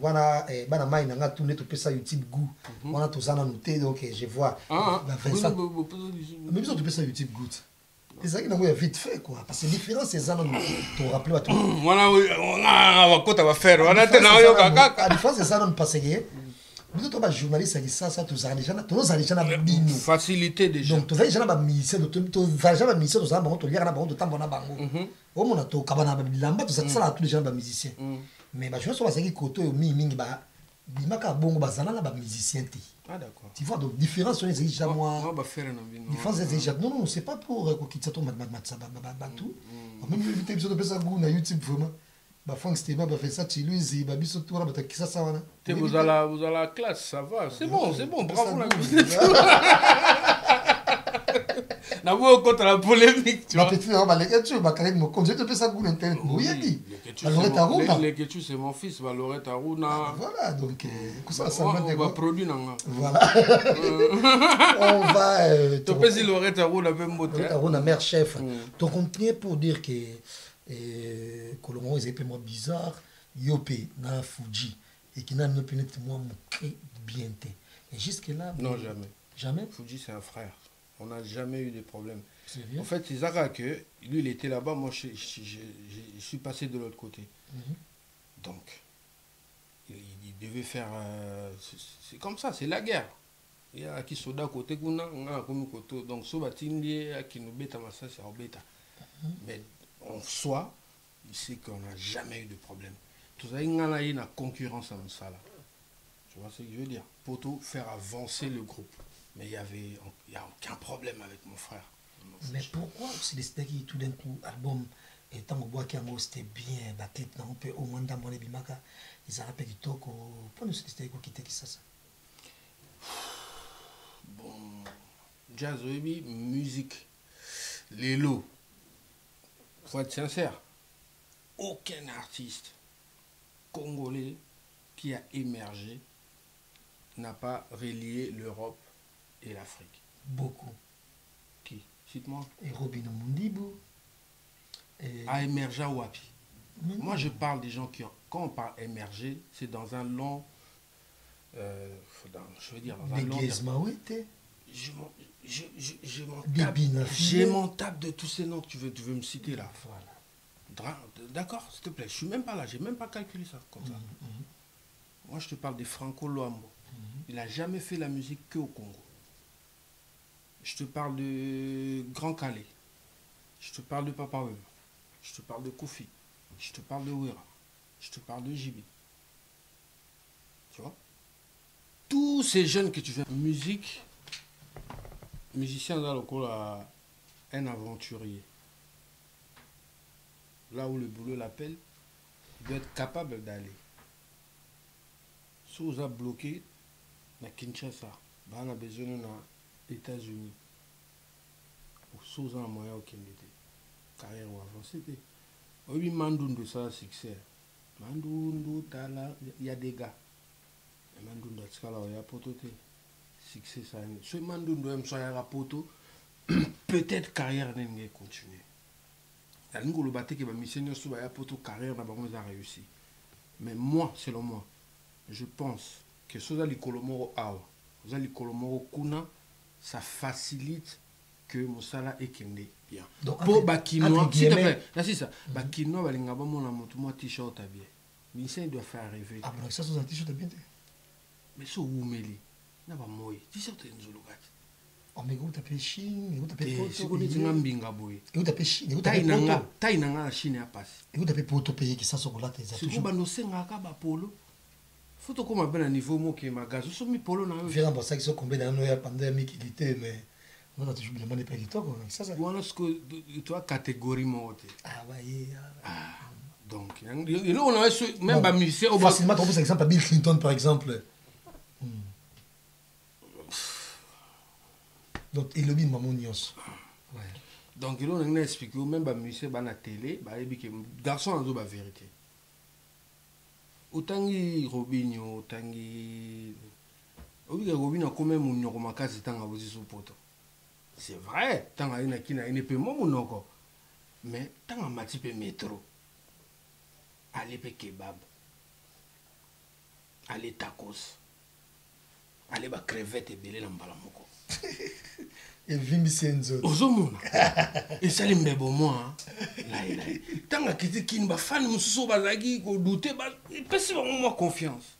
wana bana mai na nga tout ne to pesa YouTube goût wana tozana noté donc je vois la Vincent mais biso to pesa YouTube goût ezali na mo ya vite fait quoi parce que différence c'est ça non to rappeler ba to wana wakota ba faire wana te na yo kaka la différence c'est ça non parce que nous sommes journalistes qui ça tous les na bino facilité déjà donc tous les gens na ba musicien tous les gens na musicien tous bango to lire na bango to tambona bango o mona to kabana ba bilamba to ça tous les gens ba musicien mais ba je pense que koto yo mingi ba bimaka bongo bazana na ba musicien ti ah d'accord tu vois donc différence sur les déjà moi ba faire na bino différence c'est déjà non c'est pas pour quitter ton matsa ba tout même éviter besoin de penser goût na YouTube vraiment ba Frank Stema ba fait ça chez lui zi ba biso tour ba takisa ça wana vous à la classe ça va c'est bon bravo la na vous contre la polémique tu vois petit on va les tu ba quand même conduire de penser goût internet oui dit alors Taruna les que tu c'est mon fils Valoré Taruna voilà donc ça ça va produire nanga voilà on va to pesi Loré Taruna même moteur Taruna mère chef donc on tient pour dire que Colombo est un peu bizarre Yopé na Fuji et qui n'a pas pu être moi bien et jusque là non jamais Fuji c'est un frère on n'a jamais eu de problème en fait c'est ça que lui il était là-bas moi je suis passé de l'autre côté donc il devait faire c'est comme ça c'est la guerre il y a qui soda côté kuna nga comme koto donc so batindi qui nous beta massa c'est obeta mais en soi, il sait qu'on n'a jamais eu de problème. Tout ça, il y a une concurrence en ça là. Tu vois ce que je veux dire? Pour tout faire avancer le groupe. Mais il y a aucun problème avec mon frère. Mais pourquoi c'est décidé que tout d'un coup, album, et tant que bois qui c'était bien, la clip, on peut au moins dans mon bimaka, ils ont rappelé du talk, pour nous c'est décidé qu'on quitte qui ça? Bon, jazz, oui, musique, les lots. Faut être sincère, aucun artiste congolais qui a émergé n'a pas relié l'Europe et l'Afrique. Beaucoup. Qui? Cite-moi. Et Robin Mundibu. A émergé à Wapi. Moi, je parle des gens qui ont... Quand on parle émerger, c'est dans un long... je veux dire, dans un long... Je m'en tape de tous ces noms que tu veux me citer là. Voilà. D'accord, s'il te plaît. Je suis même pas là. J'ai même pas calculé ça comme ça. Moi, je te parle de Franco Luambo. Il n'a jamais fait la musique que au Congo. Je te parle de Grand Calais. Je te parle de Papa Wemba. Je te parle de Kofi. Je te parle de Wera. Je te parle de Jibi. Tu vois? Tous ces jeunes que tu fais musique... Musicien dans le coup un aventurier. Là où le boulot l'appelle, il doit être capable d'aller. Si vous avez bloqué, na Kinshasa bana besoin na États-Unis pour sous un moyen au Kennedy carrière ou avancée oui Mandundu ça succès Mandundu tala il y a des gars Mandundu skala ya potote succès ça ce Mandundu même ça ya poto peut-être carrière n'engage continuer la ligne le batte que ba mission sur ya poto carrière na bango a réussi mais moi selon moi je pense que soza likolomoro awa soza likolomoro kuna ça facilite que mosala ekende bien pour bakinois s'il te plaît c'est ça bakinois balinga ba mona moto moi t-shirt bien mission doit faire rêver ah bon ça soza t-shirt bien mais so umeli na ba moy t-shirt nzolukati oh mais vous tapez Chine vous tapez poto c'est qu'on dit ngambinga boy vous tapez Chine vous tapez poto tainanga la Chine a passé et vous tapez poto payer que ça sokolate ça toujours ba no senga ka ba polo faut que comme ben à niveau mo que magazo so mi polo na faire pour ça qu'ils sont combien d'années ya pandémie qualité mais on a toujours demandé pas du tout ça voilà ce que toi catégorie mote ah ouais donc il on a même ba musicien facilement trouver par exemple Bill Clinton par exemple donc il lobby maman nyos ouais donc il on a expliqué même ba musicien ba na télé ba ebi que garçon azo ba vérité Otangi Robinho, Otangi. Obiga Robinho comme mon makasi tanga bozi sopoto. C'est vrai, tanga ina kina ine pe mo monoko. Mais tanga mati pe métro. Allez pe kebab. Allez tacos. Allez ba crevette belé na mbala moko. Et vimbi senzo. Ozomona. Et salim bebo moi. Là. Tanga kiti kin ba fan mususu bazaki ko douter ba pesi ba moi confiance.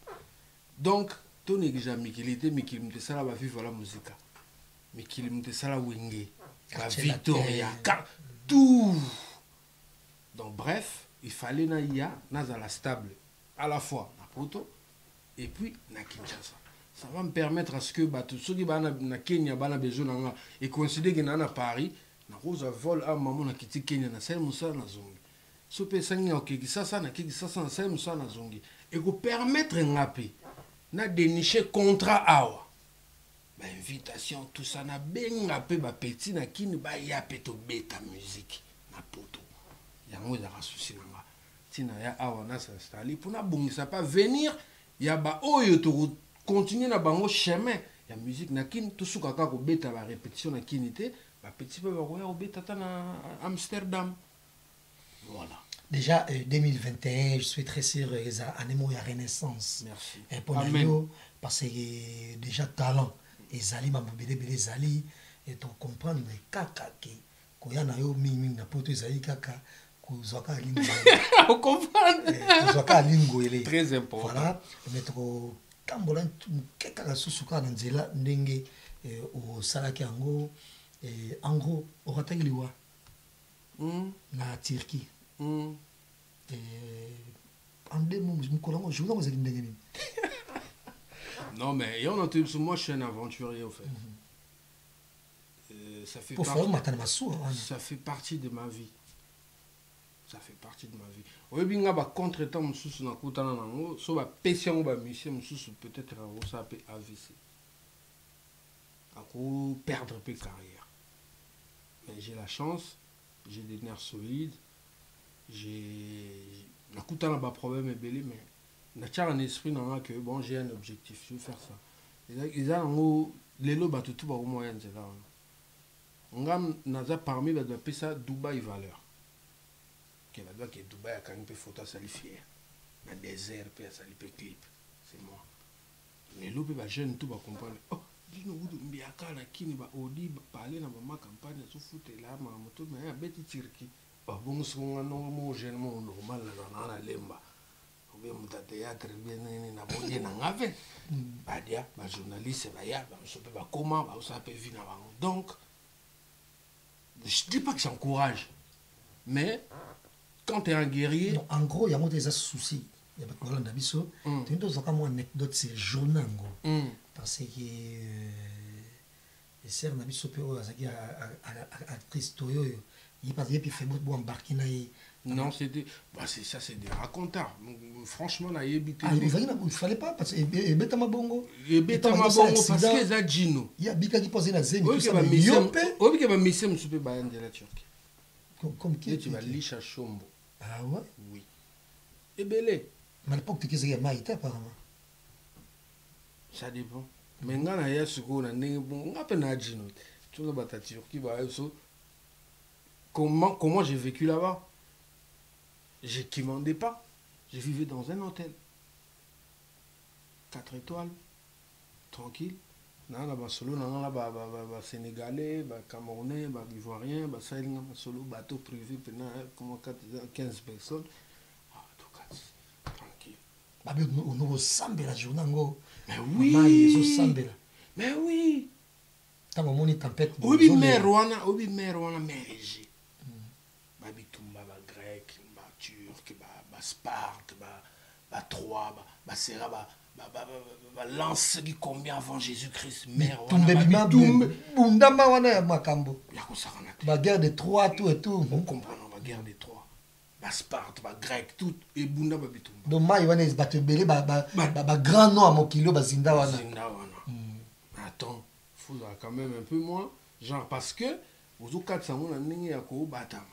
Donc to néglige mikilité mikilimte sala ba vivre la musique. Mikilimte sala wenge. La Victoria, tout. Donc bref, il fallait na ya na la stable à la fois na Poto et puis na Kinshasa. Ça va me permettre à ce que ceux qui sont na Kenya bana besoin et considérer que na Paris na rose vol à maman na kiti Kenya na sel musa na zongi so pe sangi ok ça na kiki ça na sel musa na zongi et ko permettre ngapi na dénicher contrat awa ba invitation tout ça na benga pe ba petit na kini ba ya peto beta musique na Poto yango za souci nga tina ya awa na s'installer pour na bongisa pas venir ya ba oyo to continuer na bango chemin ya musique na kin tout suka ka ko beta la répétition na kinité ba petit peu ba ko beta na Amsterdam voilà déjà 2021 je suis très sûr ça année mo ya renaissance merci et pour nous parce que déjà talent ezali mabobele bele ezali et to comprendre kaka ke ko ya na yo mingi na poto ezali kaka ko zoka lingo on comprendre zoka lingo ele très important voilà mais to tambola kaka susuka na nzela ndenge o salaki yango en gros o ratangi liwa na Turquie en deux mots je vous en ndenge ni non mais moi je suis un aventurier au fait ça fait ça fait partie de ma vie. Ça fait partie de ma vie. Oui, bien, contre-temps, je suis na kutana nango, so ba passion ba mission, je suis peut-être ça peut AVC. Ako perdre peu carrière. Mais j'ai la chance, j'ai des nerfs solides, j'ai na kutana ba problème belé mais na tia un esprit nanga que bon, j'ai un objectif, je veux faire ça. Ils ont lelo ba tout ba moyen c'est là. Ngam naza parmi ba pesa Dubaï valeur. Que la que Dubaï a quand même photo ça lui fier dans désert puis ça lui peut clip c'est moi mais l'autre va jeune tout va comprendre oh dis nous où mbiaka na kini ba odi parler na ma campagne so foutre là ma moto mais a beti Turquie ba bon songa no mo jeune mo normal na lemba ou bien muta théâtre bien na bodi na ngave ba dia ba journaliste ba ya ba so pe ba comment ba ça peut vivre na donc je dis pas que j'encourage mais quand tu es un guerrier non, en gros il y a des soucis il y a pas de d'abisso tu nous as une anecdote c'est journal parce que sœur na biso pe oyo azaki actrice toyoyo il pas puis fait beaucoup embarquer na non c'était bah c'est ça c'est des racontars franchement na yebité il fallait pas parce que betama bongo parce que za Gino il y a bika qui posait na zemi tout ça mais yopé obi ke ba misem soupe ba de la Turquie comme qui tu vas lisha Chombo ah ouais oui et belé mais à l'époque tu disais Maïta apparemment ça dépend mais ngana ya suko na ndenge bon ngape na Gino tu na bata Turquie ba so comment j'ai vécu là-bas. Je commandais pas. Je vivais dans un hôtel. 4 étoiles. Tranquille. Là-bas, solo, là-bas, Sénégalais, Camerounais, Ivoiriens, solo, bateau privé, 15 personnes. Ah, tout cas, tranquille. On nous ressemble la journée. Mais oui. Mais oui. Tant qu'on monte tempête. Obi mère wana mérégé. Babitumba ba grec, ba turc, ba Sparte, ba Troie, ba Serra, ba lance qui combien avant Jésus-Christ mère wana. Bundama wana makambo. Ya ko sakana. Ba guerre de Troie tout et tout. On comprend ba guerre de Troie. Ba Sparte, ba grec tout et bunda ba bitumba. Donc mai wana is batebele ba grand nom à Mokilo ba zinda wana. Zinda wana. Attends, faut quand même un peu moins genre parce que aux autres ça on a ndenge ya ko batama.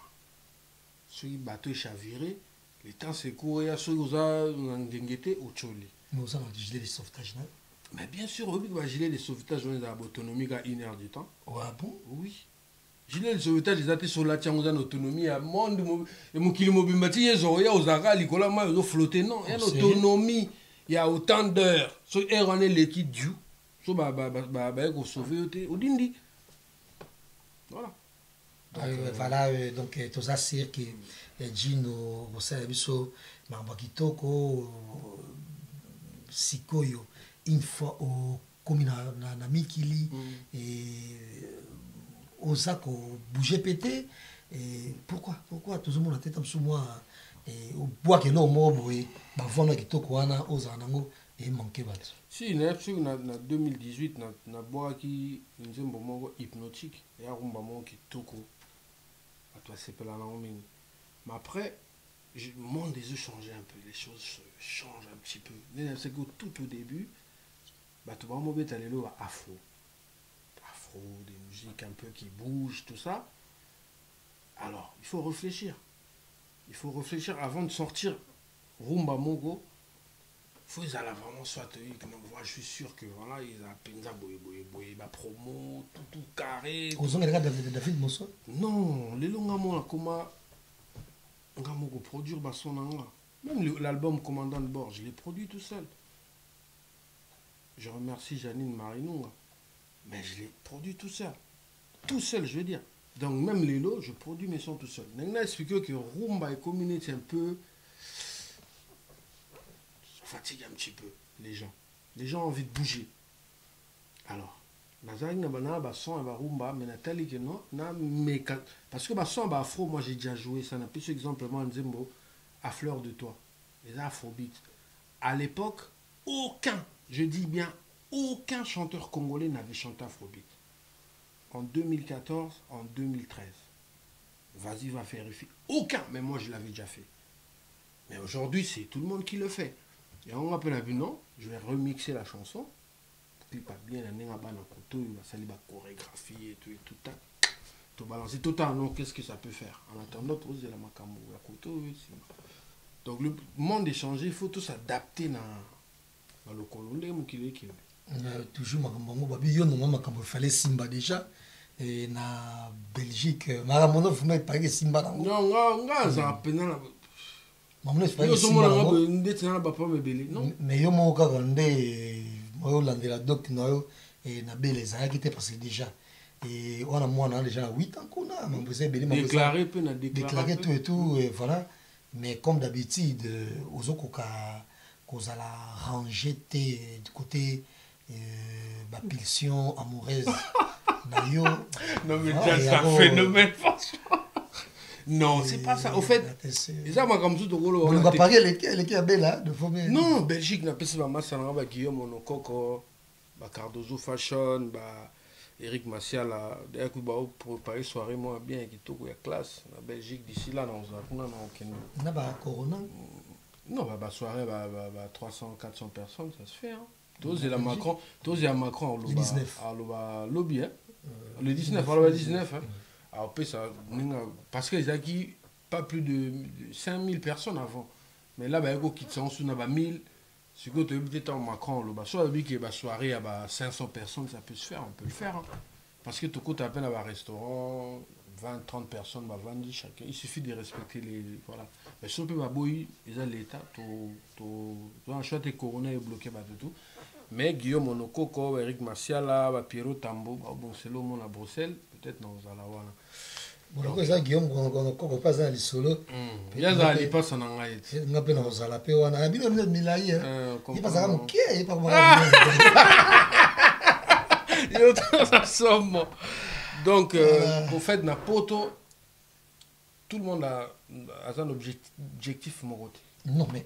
Ceux qui bateau chaviré, le temps c'est court, il y a ceux qui ont été au Tcholi. Mais vous avez un gilet de sauvetage, non? Mais bien sûr, le gilet de sauvetage, on est dans l'autonomie à 1 heure du temps. Ah bon? Oui. Gilet de sauvetage, ils étaient sur la tienne, on a l'autonomie, il y a monde, et mon kilo mobile, il y a aux arats, les collègues, ils ont flotté, non, il y a l'autonomie, il y a autant d'heures. Sur air, on est l'équipe du, sur on sauver au dindi. Voilà. Voilà, donc tout ça c'est que Gino Rosabiso Mambakitoko Sikoyo une fois au commune na Mikili et Osako bouger pété et pourquoi tout le monde a tête sous moi et au bois que non mobo et ba vona kitoko wana ozanango et manquer bat si na 2018 na bois qui nzembo moko hypnotique ya rumba moko kitoko. Mais après, le monde des yeux changeait un peu, les choses changent un petit peu. C'est que tout au début, tu vas afro, des musiques un peu qui bougent, tout ça. Alors, il faut réfléchir. Il faut réfléchir avant de sortir Rumba Mogo. Il faut qu'ils aient vraiment soit moi je suis sûr que voilà, ils ont la promo, tout carré. Vous avez regardé David Mosso? Non, les longs amants, comment on a produire son même l'album Commandant de bord, je l'ai produit tout seul. Je remercie Janine Marinonga, mais je l'ai produit tout seul. Tout seul, je veux dire. Donc même les lots, je produis mes sons tout seul. Maintenant, expliqué que Rumba et Community un peu fatigue un petit peu les gens. Les gens ont envie de bouger. Alors, son rumba, mais Nathalie que non, parce que ma son afro, moi j'ai déjà joué ça. N'a plus exemplement Nzembo à fleur de toi. Les afrobeats. À l'époque, aucun, je dis bien, aucun chanteur congolais n'avait chanté afrobeat. En 2014, en 2013. Vas-y, va vérifier. Aucun, mais moi je l'avais déjà fait. Mais aujourd'hui, c'est tout le monde qui le fait. Et on rappelle un peu, non, je vais remixer la chanson. Puis pas bien, il y a une chorégraphie et tout. Tout balancer tout le non, qu'est-ce que ça peut faire? En attendant, tu la macambo, la couteau. Donc le monde est changé, il faut tout s'adapter dans le colombien qui toujours macambo, il fallait Simba déjà. Et na Belgique, Maramono, vous m'avez parlé de Simba. Non, ça a peine. Mais yo mo ka ngande mo landela doc no et na belle ça qui était passé déjà et on a moi déjà 8 ans qu'on a vous avez déclaré tout et tout et voilà mais comme d'habitude aux autres qu'on a la ranger du côté la pulsion amoureuse na yo non mais c'est un phénomène franchement. Non, c'est pas ça. Au fait, ça m'a comme tout on va parler les qui belle de famille. Non, Belgique n'a pas ça ma ça Guillaume Monokoko, Cardozo Fashion, Eric Martial a préparé soirée moi bien qui tout la classe en Belgique d'ici là dans na ba corona non bah soirée bah 300 400 personnes ça se fait hein tous et la Macron le 19 lobby hein le 19 alors le 19 hein alors ça parce que ils qui pas plus de 5000 personnes avant mais là bah qui sont sous na 1000 ce que tu as en Macron, le soit que la soirée à 500 personnes, ça peut se faire, on peut le faire. Hein. Parce que tu coûtes à peine à un restaurant, 20-30 personnes, 20 chacun. Il suffit de respecter les. Voilà. Mais si on peut ils ont l'État, tu as un choix de couronner et bloquer tout. Mais Guillaume Monokoko, Eric Martial, Pierrot Tambo, bon, c'est le monde à Bruxelles, peut-être dans Zalawa. Bon, ça Guillaume Monokoko pas dans les solos. Il y a des passes en anglais. Il y a des Zala pe wana. Il y a des Milaï. Il passe à mon il pas moi. Il y a somme. Donc au fait na poto tout le monde a un objectif mon non mais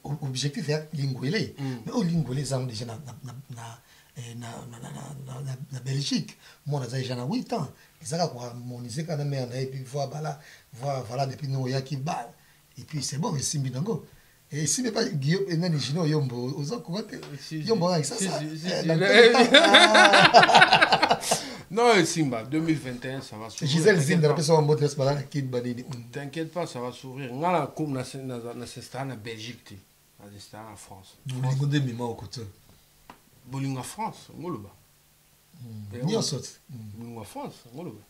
objectif est lingouélé. Mais au lingouélé ça déjà na Belgique. Moi j'ai déjà 8 ans. Ils ont harmonisé quand même et puis voilà depuis nous ya qui balle et puis c'est bon ici binango et si mais pas Guillaume et nani Gino Yombo aux autres côté Yombo avec ça non Simba 2021 ça va sourire Gisèle Zinda la personne en mode là qui banini t'inquiète pas ça va sourire ngala comme na en Belgique na en France vous de mima au côté bolinga France ngoloba Ni sorti. Nous en France, on le voit.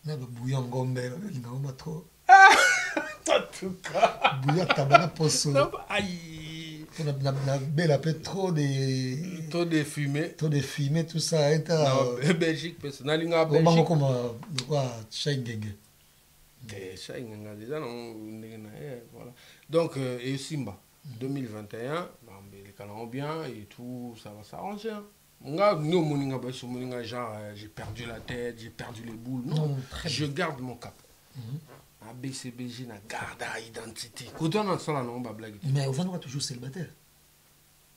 Na bouillon ngombe, il n'a trop. En tout cas. Bouillon tabana poso. Aïe. Na belle appelle trop de fumée. Trop de fumée, tout ça. Non, Belgique, personnellement, en Belgique. Comment comme quoi, Chaïngenge. Chaïngenge, déjà, voilà. Donc, et Simba, 2021, les canons bien et tout, ça va s'arranger. Genre, j'ai perdu la tête, j'ai perdu les boules. Non, je garde mon cap. ABCBG n'a garde à identité. Quand on a ça, là, on va blaguer. Mais on va toujours célibataire.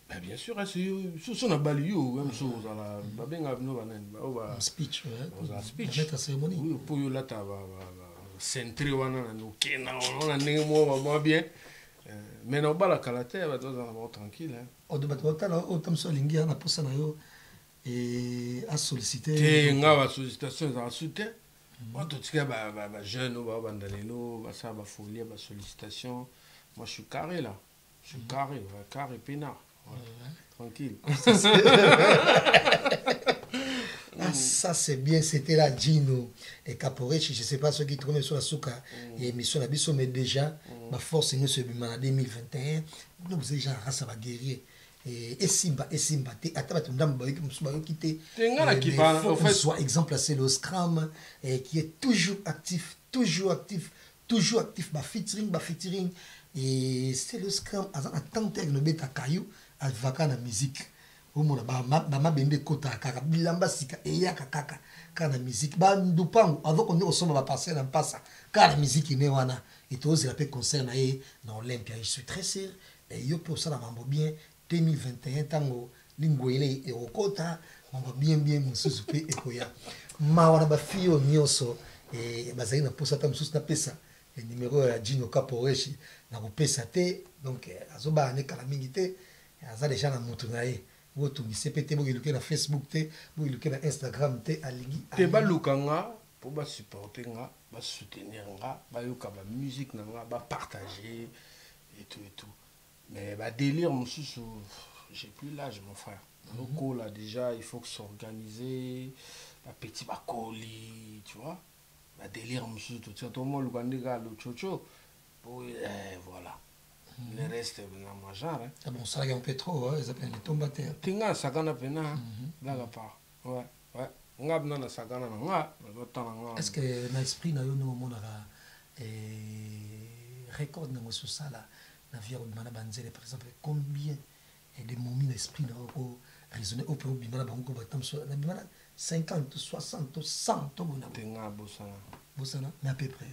Ben, bien sûr, c'est un balayou, même chose. On va speech, on va speech. Mettre la cérémonie. Oui, pour y là, tu vas centrer, on a bien. Mais non, pas la qualité, on va tranquille. On va solingi na posa na yo et à solliciter. Que nga sollicitation za soutien. Moi tout cas jeune ou bandalelo, ça ba folie, ba sollicitation. Moi je suis carré là. Je suis carré peinard. Tranquille. Ça c'est bien, c'était la Gino et Caporechi, je ne sais pas ceux qui tournent sur la souka et émission la biso mais déjà ma force est ce en 2021. Nous vous déjà race va guerrier et Simba attends tu m'as dit que nous quitter soit exemple c'est le Scrum qui est toujours actif featuring et c'est le Scrum à tant que le bêta caillou à vacances musique omona ba bende kota kaka bilamba sika eyaka kaka kana musique ba ndupangu avant qu'on osoma ba passer na passa kana musique ne wana et tous la pe concert na na Olympia je suis très sûr et yo pour ça la mambo bien 2021 tango lingwele et okota mambo bien mususu pe ekoya ma wana ba fio nyoso et bazali na posa ta mususu na pesa le numéro ya Gino Caporechi na ko pesa te donc azoba ne kala mingi te aza déjà na mutu na ye vous CPT vous na Facebook te vous na Instagram te alingi te balukanga pour ba supporter nga ba soutenir nga ba yoka ba musique na nga ba partager et tout mais ba délire mususu j'ai plus l'âge mon frère loko là déjà il faut que s'organiser ba petit ba colis tu vois ba délire mususu tout ça tout le monde lukandika le chocho voilà. Le reste est dans genre. Ah bon, ça un peu trop, ils appellent les tombataires. Tinga sagana pena, blague pas. Ouais. Ngab na sagana nga, est-ce que l'esprit na yo no mona record na sur ça là, na vie de mana banzele par exemple combien de momies l'esprit na ko raisonner au peu bimana bango batam so na bimana 50 60 100 to bona. Tinga Bosana, mais à peu près.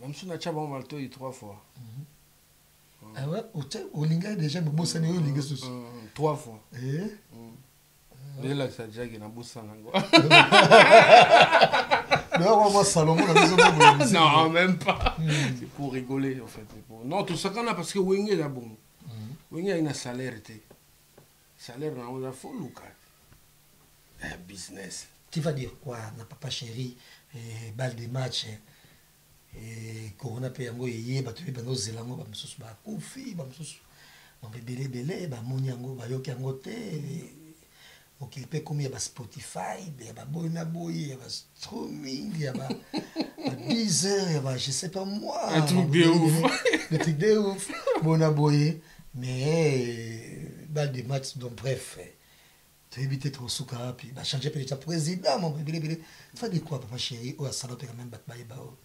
Même si on a chabon malto 3 fois. Ah ouais, au lingay déjà, mais bon, ça n'est pas 3 fois. Mais là, ça déjà qu'il y a un beau sang. Moi, Salomon, Non, même pas. C'est pour rigoler, en fait. Non, tout ça qu'on a, parce que Wenge est bon. Wenge a un salaire. Salaire, on a faux, Lucas. Business. Tu vas dire quoi, na papa chéri, balle de match, Corona pe yango yeye, bato bano zelango, ba msusu ba kufi, ba msusu, ba belé, ba moni yango, ba yoki yango te, okilipe komi ya ba Spotify, ya ba boy na boy, ya ba streaming, ya ba Deezer, ya ba je sais pas moi. Un truc de ouf. Le truc de ouf, bon na boy, mais balle de match, donc bref. Tu as évité trop souka, puis bah changer peut-être président, mon bébé. Tu fais de quoi, papa chéri, ou à salope quand même battre bao.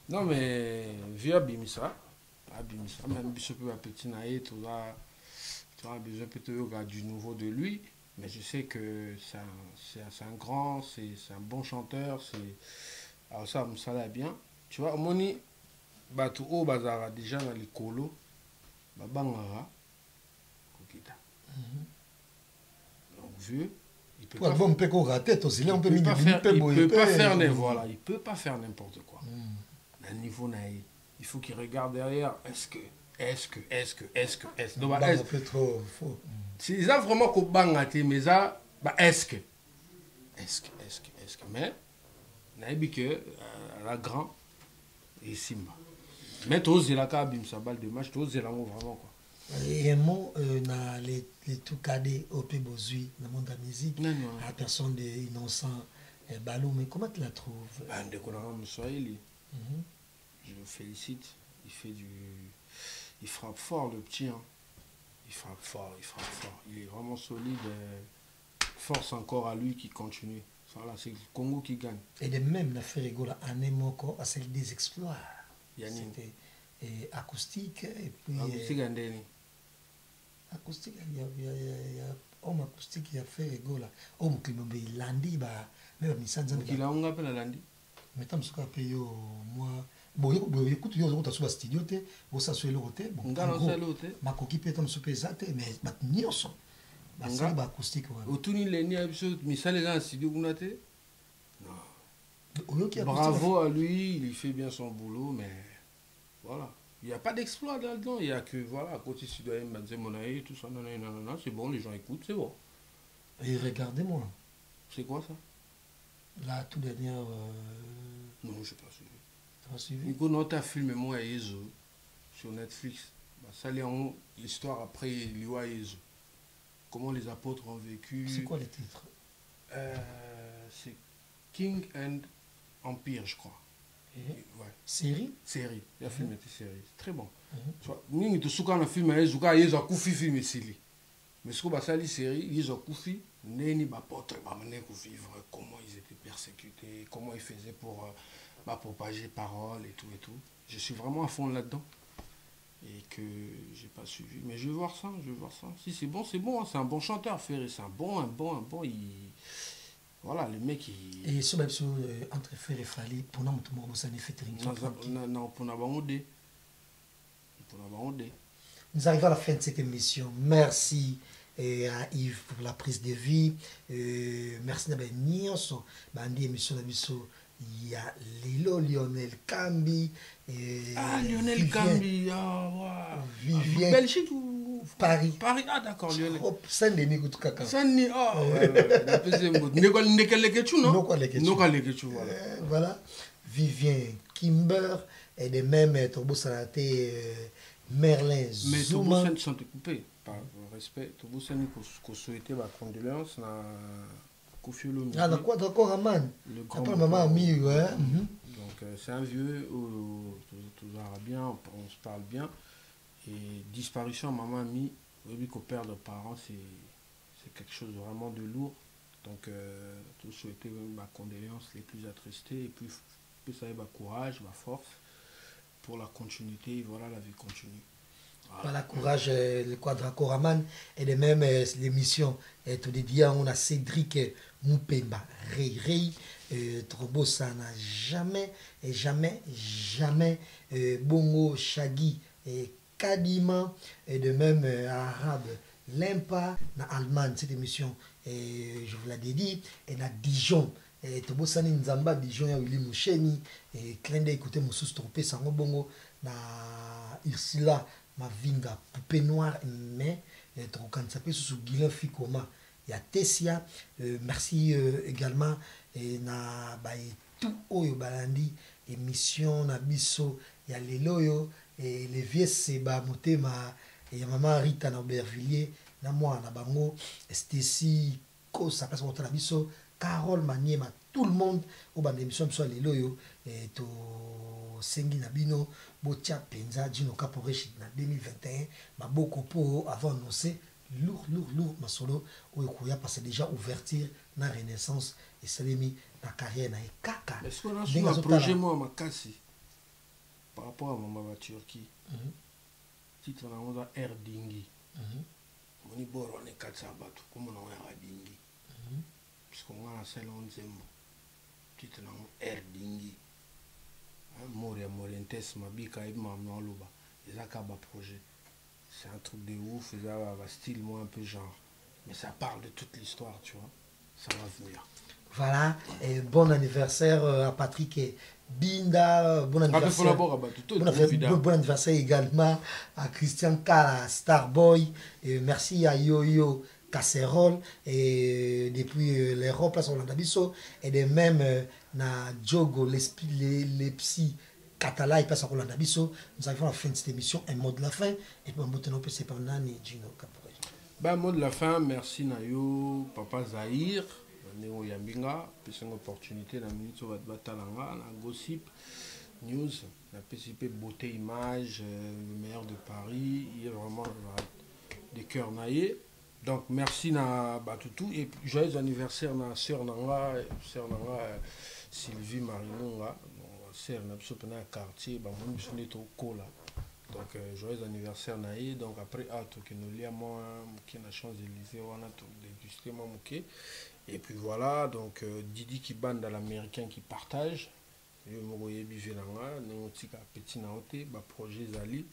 Non mais via Bimisa, même si je peux petit naïe, tu as besoin peut-être du nouveau de lui, mais je sais que c'est un grand, c'est un bon chanteur, alors ça me salaire bien. Tu vois, moni batu o bazara déjà dans les colos, babangara, kokita. Vieux, il peut pas faire il peut pas faire n'importe quoi. À niveau naïf, il faut qu'il regarde derrière. Est-ce que un peu trop faux. Si ça vraiment qu'on bangaté mais ça bah est-ce que mais naïbi que la grand et simba. Mais tous la cabine ça balle de match tous vraiment quoi. Et un mot dans les tout cadets au pays Bozui dans le monde de la musique, à la personne d'innocent Balou, mais comment tu la trouves? Je le félicite, il frappe fort le petit, hein. Il frappe fort, il est vraiment solide, force encore à lui qui continue. Voilà, c'est le Congo qui gagne. Et de même, la Ferrigola en Emoko a celle des exploits. C'était acoustique et puis acoustique il y a homme acoustique qui a fait rigola homme qui me landi ba même misanza qui la on appelle landi mais tam suka payo moi bon écoute yo ta suba studio te bo sa so elote bon ma koki pe tam supa ezate mais bat nyonso ba sa ba acoustique wa otuni leni absolu misale dans studio kunate non bravo à lui, il fait bien son boulot mais voilà. Il n'y a pas d'exploit là-dedans, il n'y a que, voilà, à côté citoyen, Monaï, tout ça, non, c'est bon, les gens écoutent, c'est bon. Et regardez-moi. C'est quoi ça? La toute dernière... Non, je n'ai pas suivi. Tu n'as pas suivi? Nico, notre film, moi, Yezo, sur Netflix. Bah, ça, l'histoire après l'Iwa Yezo. Comment les apôtres ont vécu. C'est quoi les titres? C'est King and Empire, je crois. Ouais. Série? Série. Il y a film était série. C'est très bon. Nous, tu sais quand le film est, il y a un koufi film ici. Mais ce que ça, les séries, ils ont koufi, n'eni apôtre, vivre comment ils étaient persécutés, comment ils faisaient pour propager parole et tout. Je suis vraiment à fond là-dedans. Et que j'ai pas suivi. Mais je vais voir ça. Si c'est bon, hein. C'est un bon chanteur, Ferré. C'est un bon. Voilà, le mec il... Et ce même entre Ferré et Fali, pour nous, ça ne fait rien. Non, pour nous, nous arrivons à la fin de cette émission. Merci à Yves pour la prise de vie. Merci à Nianson. Émission il y a Lionel Cambi. Lionel Cambi. Vivien. Belgique ou Paris. Ah d'accord, Lionel. Saint-Denis ou tout caca. Saint-Denis, voilà. Vivien Kimber et de même Tobo Sanaté Merlin Zouma. Mais Tobo Sanaté sont coupés par respect. Tobo Sanaté qu'on souhaitait ma condoléance na Kofi Olomide. Ah d'accord, Raman. Le grand maman ami, ouais. Donc c'est un vieux, tout va bien, on se parle bien. Et disparition maman ami, oui qu'on perd de parents, c'est quelque chose de vraiment de lourd. Donc tout souhaiter ma condoléance les plus attristées et puis ça ait ma courage, ma force pour la continuité. Et voilà, la vie continue. Voilà, courage, le Quadracoraman et de même l'émission tout dédié on a Cédric Moupemba Rey Trobo ça n'a jamais Bongo Shaggy et Kadima et de même arabe Limpa na Allemagne cette émission et je vous la dédie, et na Dijon, et Tobosani Nzamba, Dijon, ya Willy Moucheni, et clin d'œil écouter Moussous Tropé, Sango Bongo, na Ursula, Mavinga, Poupée Noire, mais, et Trokansape, sous Guilain Fikoma, il y a Tessia, merci également, et na, tout Oyo Balandi, émission, na Bisso, il y a les Loyo, et les vieux Seba, Motema, et il y a Maman Rita, na Aubervilliers, na moi, na Bango, Stécie, Kosa, parce qu'on a Bisso, Carole Maniema, tout le monde, au bas d'émission, soit les Loyo, et to Sengi Nabino, Botia Penza, Gino Caporechi, na 2021, ma beaucoup pour avant annoncé, lourd, ma solo, où il y a passé déjà ouverture, na renaissance, et Salemi, na carrière, na Kaka. Est-ce qu'on a sur un projet, moi, à Makassi, par rapport à ma Turquie, titre on a Air Dingi. On est bon, on est 400 bateaux, comme on a Air Dingi. Parce qu'on a un salon de Zembo. Titre on Air Dingi. Moria Morientes, Mabika, Ibma, Maloba. Et ça, projet. C'est un truc de ouf, et ça va style, moi, un peu genre. Mais ça parle de toute l'histoire, tu vois. Ça va venir. Voilà, et bon anniversaire à Patrick et Binda, bon anniversaire. Bon anniversaire également à Christian Kala, Starboy, et merci à Yo-Yo Casserole, et depuis l'Europe, là, sur l'Andabiso, et de même na Djogo, les psy Katala, il passe à l'Andabiso. Nous arrivons à la fin de cette émission, un mot de la fin, et puis on peut c'est pas Nani Gino Caporet. Ben, mot de la fin, merci Nayo, Papa Zahir. Néo Yambinga, puis une opportunité dans la minute sur votre batalanga, la gossip, news, la PCP beauté image, le meilleur de Paris, il y a vraiment des cœurs naïfs. Donc merci na Batutu et joyeux anniversaire na sœur Nanga Sylvie Marinonga, sœur na biso pena quartier, ba mon biso neto kola. Donc joyeux anniversaire naïf. Donc après que nous lia moi qui na Champs-Élysées on a tout dégusté moi moké. Et puis voilà, donc Didi qui bande à l'américain qui partage. Je me voyais bivelanga, néotika petit naote, ba projet Zali.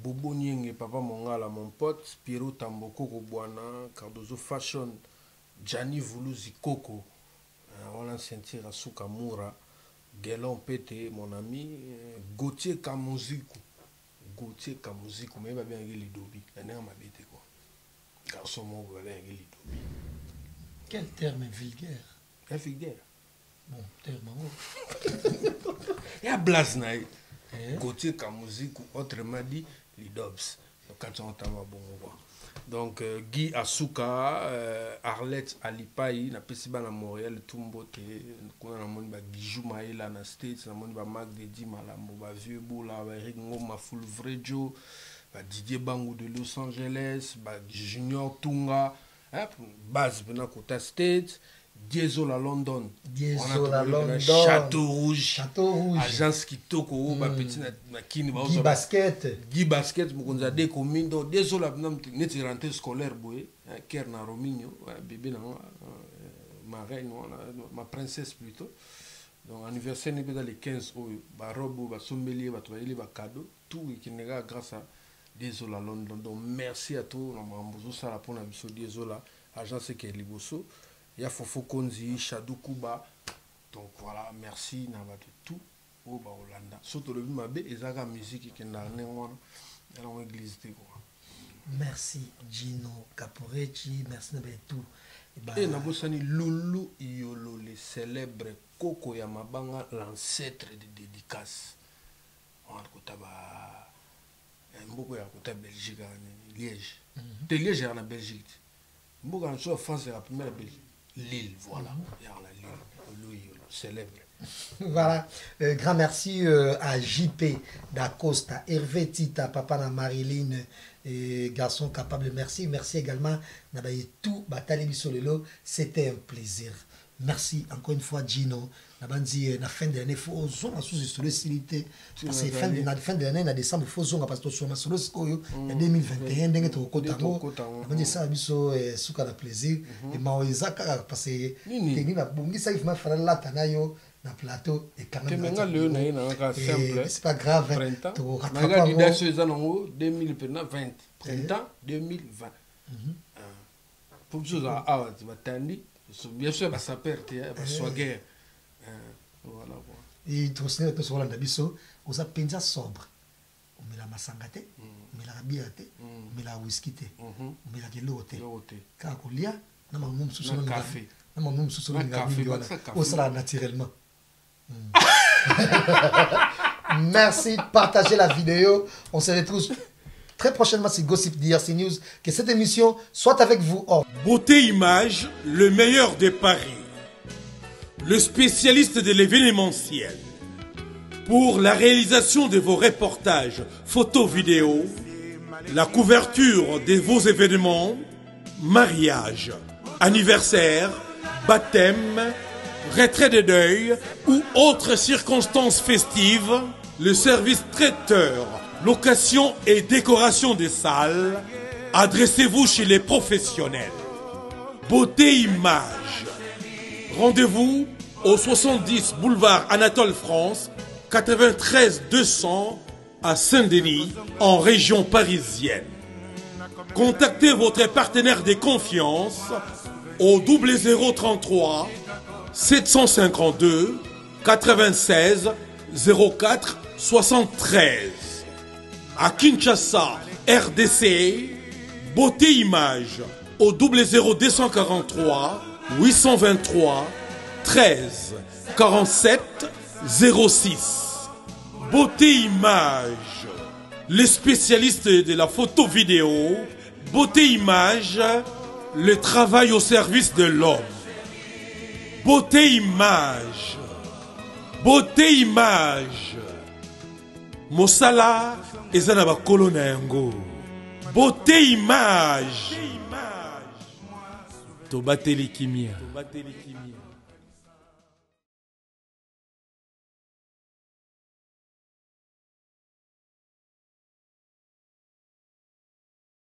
Bobo Nyenge, papa Mongala, mon pote, Spiro Tamboko Kobwana, Cardozo Fashion, Gianni Vuluzi Koko, Roland Sentira Sukamura, Gelon Pété, mon ami, Gauthier Kamuziku. Gauthier Kamuziku, mais il va bien y Lidobi. Il y a un mabité quoi. Garçon, mon va bien y Lidobi. Quel terme vulgaire? Vulgaire. Bon, terme il y a Blasnaï. Gauthier Kamuziku, autrement dit, les Dobbs. Donc, Guy Asuka, Arlette Alipaï, na Pesiba à Montréal, Tumbote, qu'on a mon Guijou Maïla na States, na mon Mag de Dima, la Moba Vieux Boula, Eric Ngoma Fulvrejo, Didier Bangou de Los Angeles, Junior Tunga, base de Kota States, Diesel à London. Château Rouge. Agence Kitoko, petit Nakini. Guy Basket. Guy Basket, nous avons des communes. Diesel à notre rentrée scolaire, Kerna Romigno, bébé, ma reine, ma princesse plutôt. Donc, anniversaire n'est pas dans les 15 ans. Robe, sommelier, toile, cadeau, tout qui n'est pas grâce à Diesel à London. Donc, merci à tous. Nous avons pour la Diesel à agence qui est Liboso. Il y a Fofo Konzi, Shadou Kuba. Donc voilà, merci de tout au Hollanda. Surtout le Mabé et la musique qui est dans l'église. Merci Gino Caporechi, merci de tout. Et nous avons Loulou Iolo, le célèbre Koko Yamabanga, l'ancêtre de dédicace. On a beaucoup de Belgique, Liège. De Liège en Belgique. Beaucoup en France, c'est la première Belgique. Lille, voilà. Lille, célèbre. Voilà. Grand merci à JP Dacosta, Hervé Tita, Papa na Marilyn, garçon capable. Merci. Merci également. Tout Batali Solelo. C'était un plaisir. Merci encore une fois, Gino. La fin de l'année, il faut sous-solliciter. Parce que la fin de l'année, en décembre, il faut zonger parce que sur ma solo, il y a 2021, il y a un cotango. Il y a ça, il y a plaisir. Et Maoïsa, parce que il y a un ça, il faut faire la tanayo. Na plateau et quand même c'est pas grave printemps 2020 printemps 2020 Pour que chose ah tu vas t'ennuyer. Bien sûr bah ça perd soit guerre. Voilà quoi. Et tu sais que sur l'andabiso, on a pensa sobre. On met la masangate, on met la biate, on met la whisky te, on met la gelote. Car on lia, na mamum sous son café. Na mamum sous son café. On sera naturellement. Merci de partager la vidéo. On se retrouve très prochainement sur Gossip DRC News. Que cette émission soit avec vous. Beauté Image, le meilleur des paris. Le spécialiste de l'événementiel. Pour la réalisation de vos reportages, photos, vidéos, la couverture de vos événements, mariage, anniversaire, baptême, retrait de deuil ou autres circonstances festives, le service traiteur, location et décoration des salles, adressez-vous chez les professionnels. Beauté Image. Rendez-vous au 70 boulevard Anatole France, 93 200 à Saint-Denis, en région parisienne. Contactez votre partenaire de confiance au 0033 752 96 04 73. À Kinshasa, RDC, Beauté Image au 00243 823 13 47 06. Beauté Image, les spécialistes de la photo vidéo. Beauté Image, le travail au service de l'homme. Beauté Image, Beauté Image, Mosala ezana kolona yango. Beauté Image, Tobateli Kimia.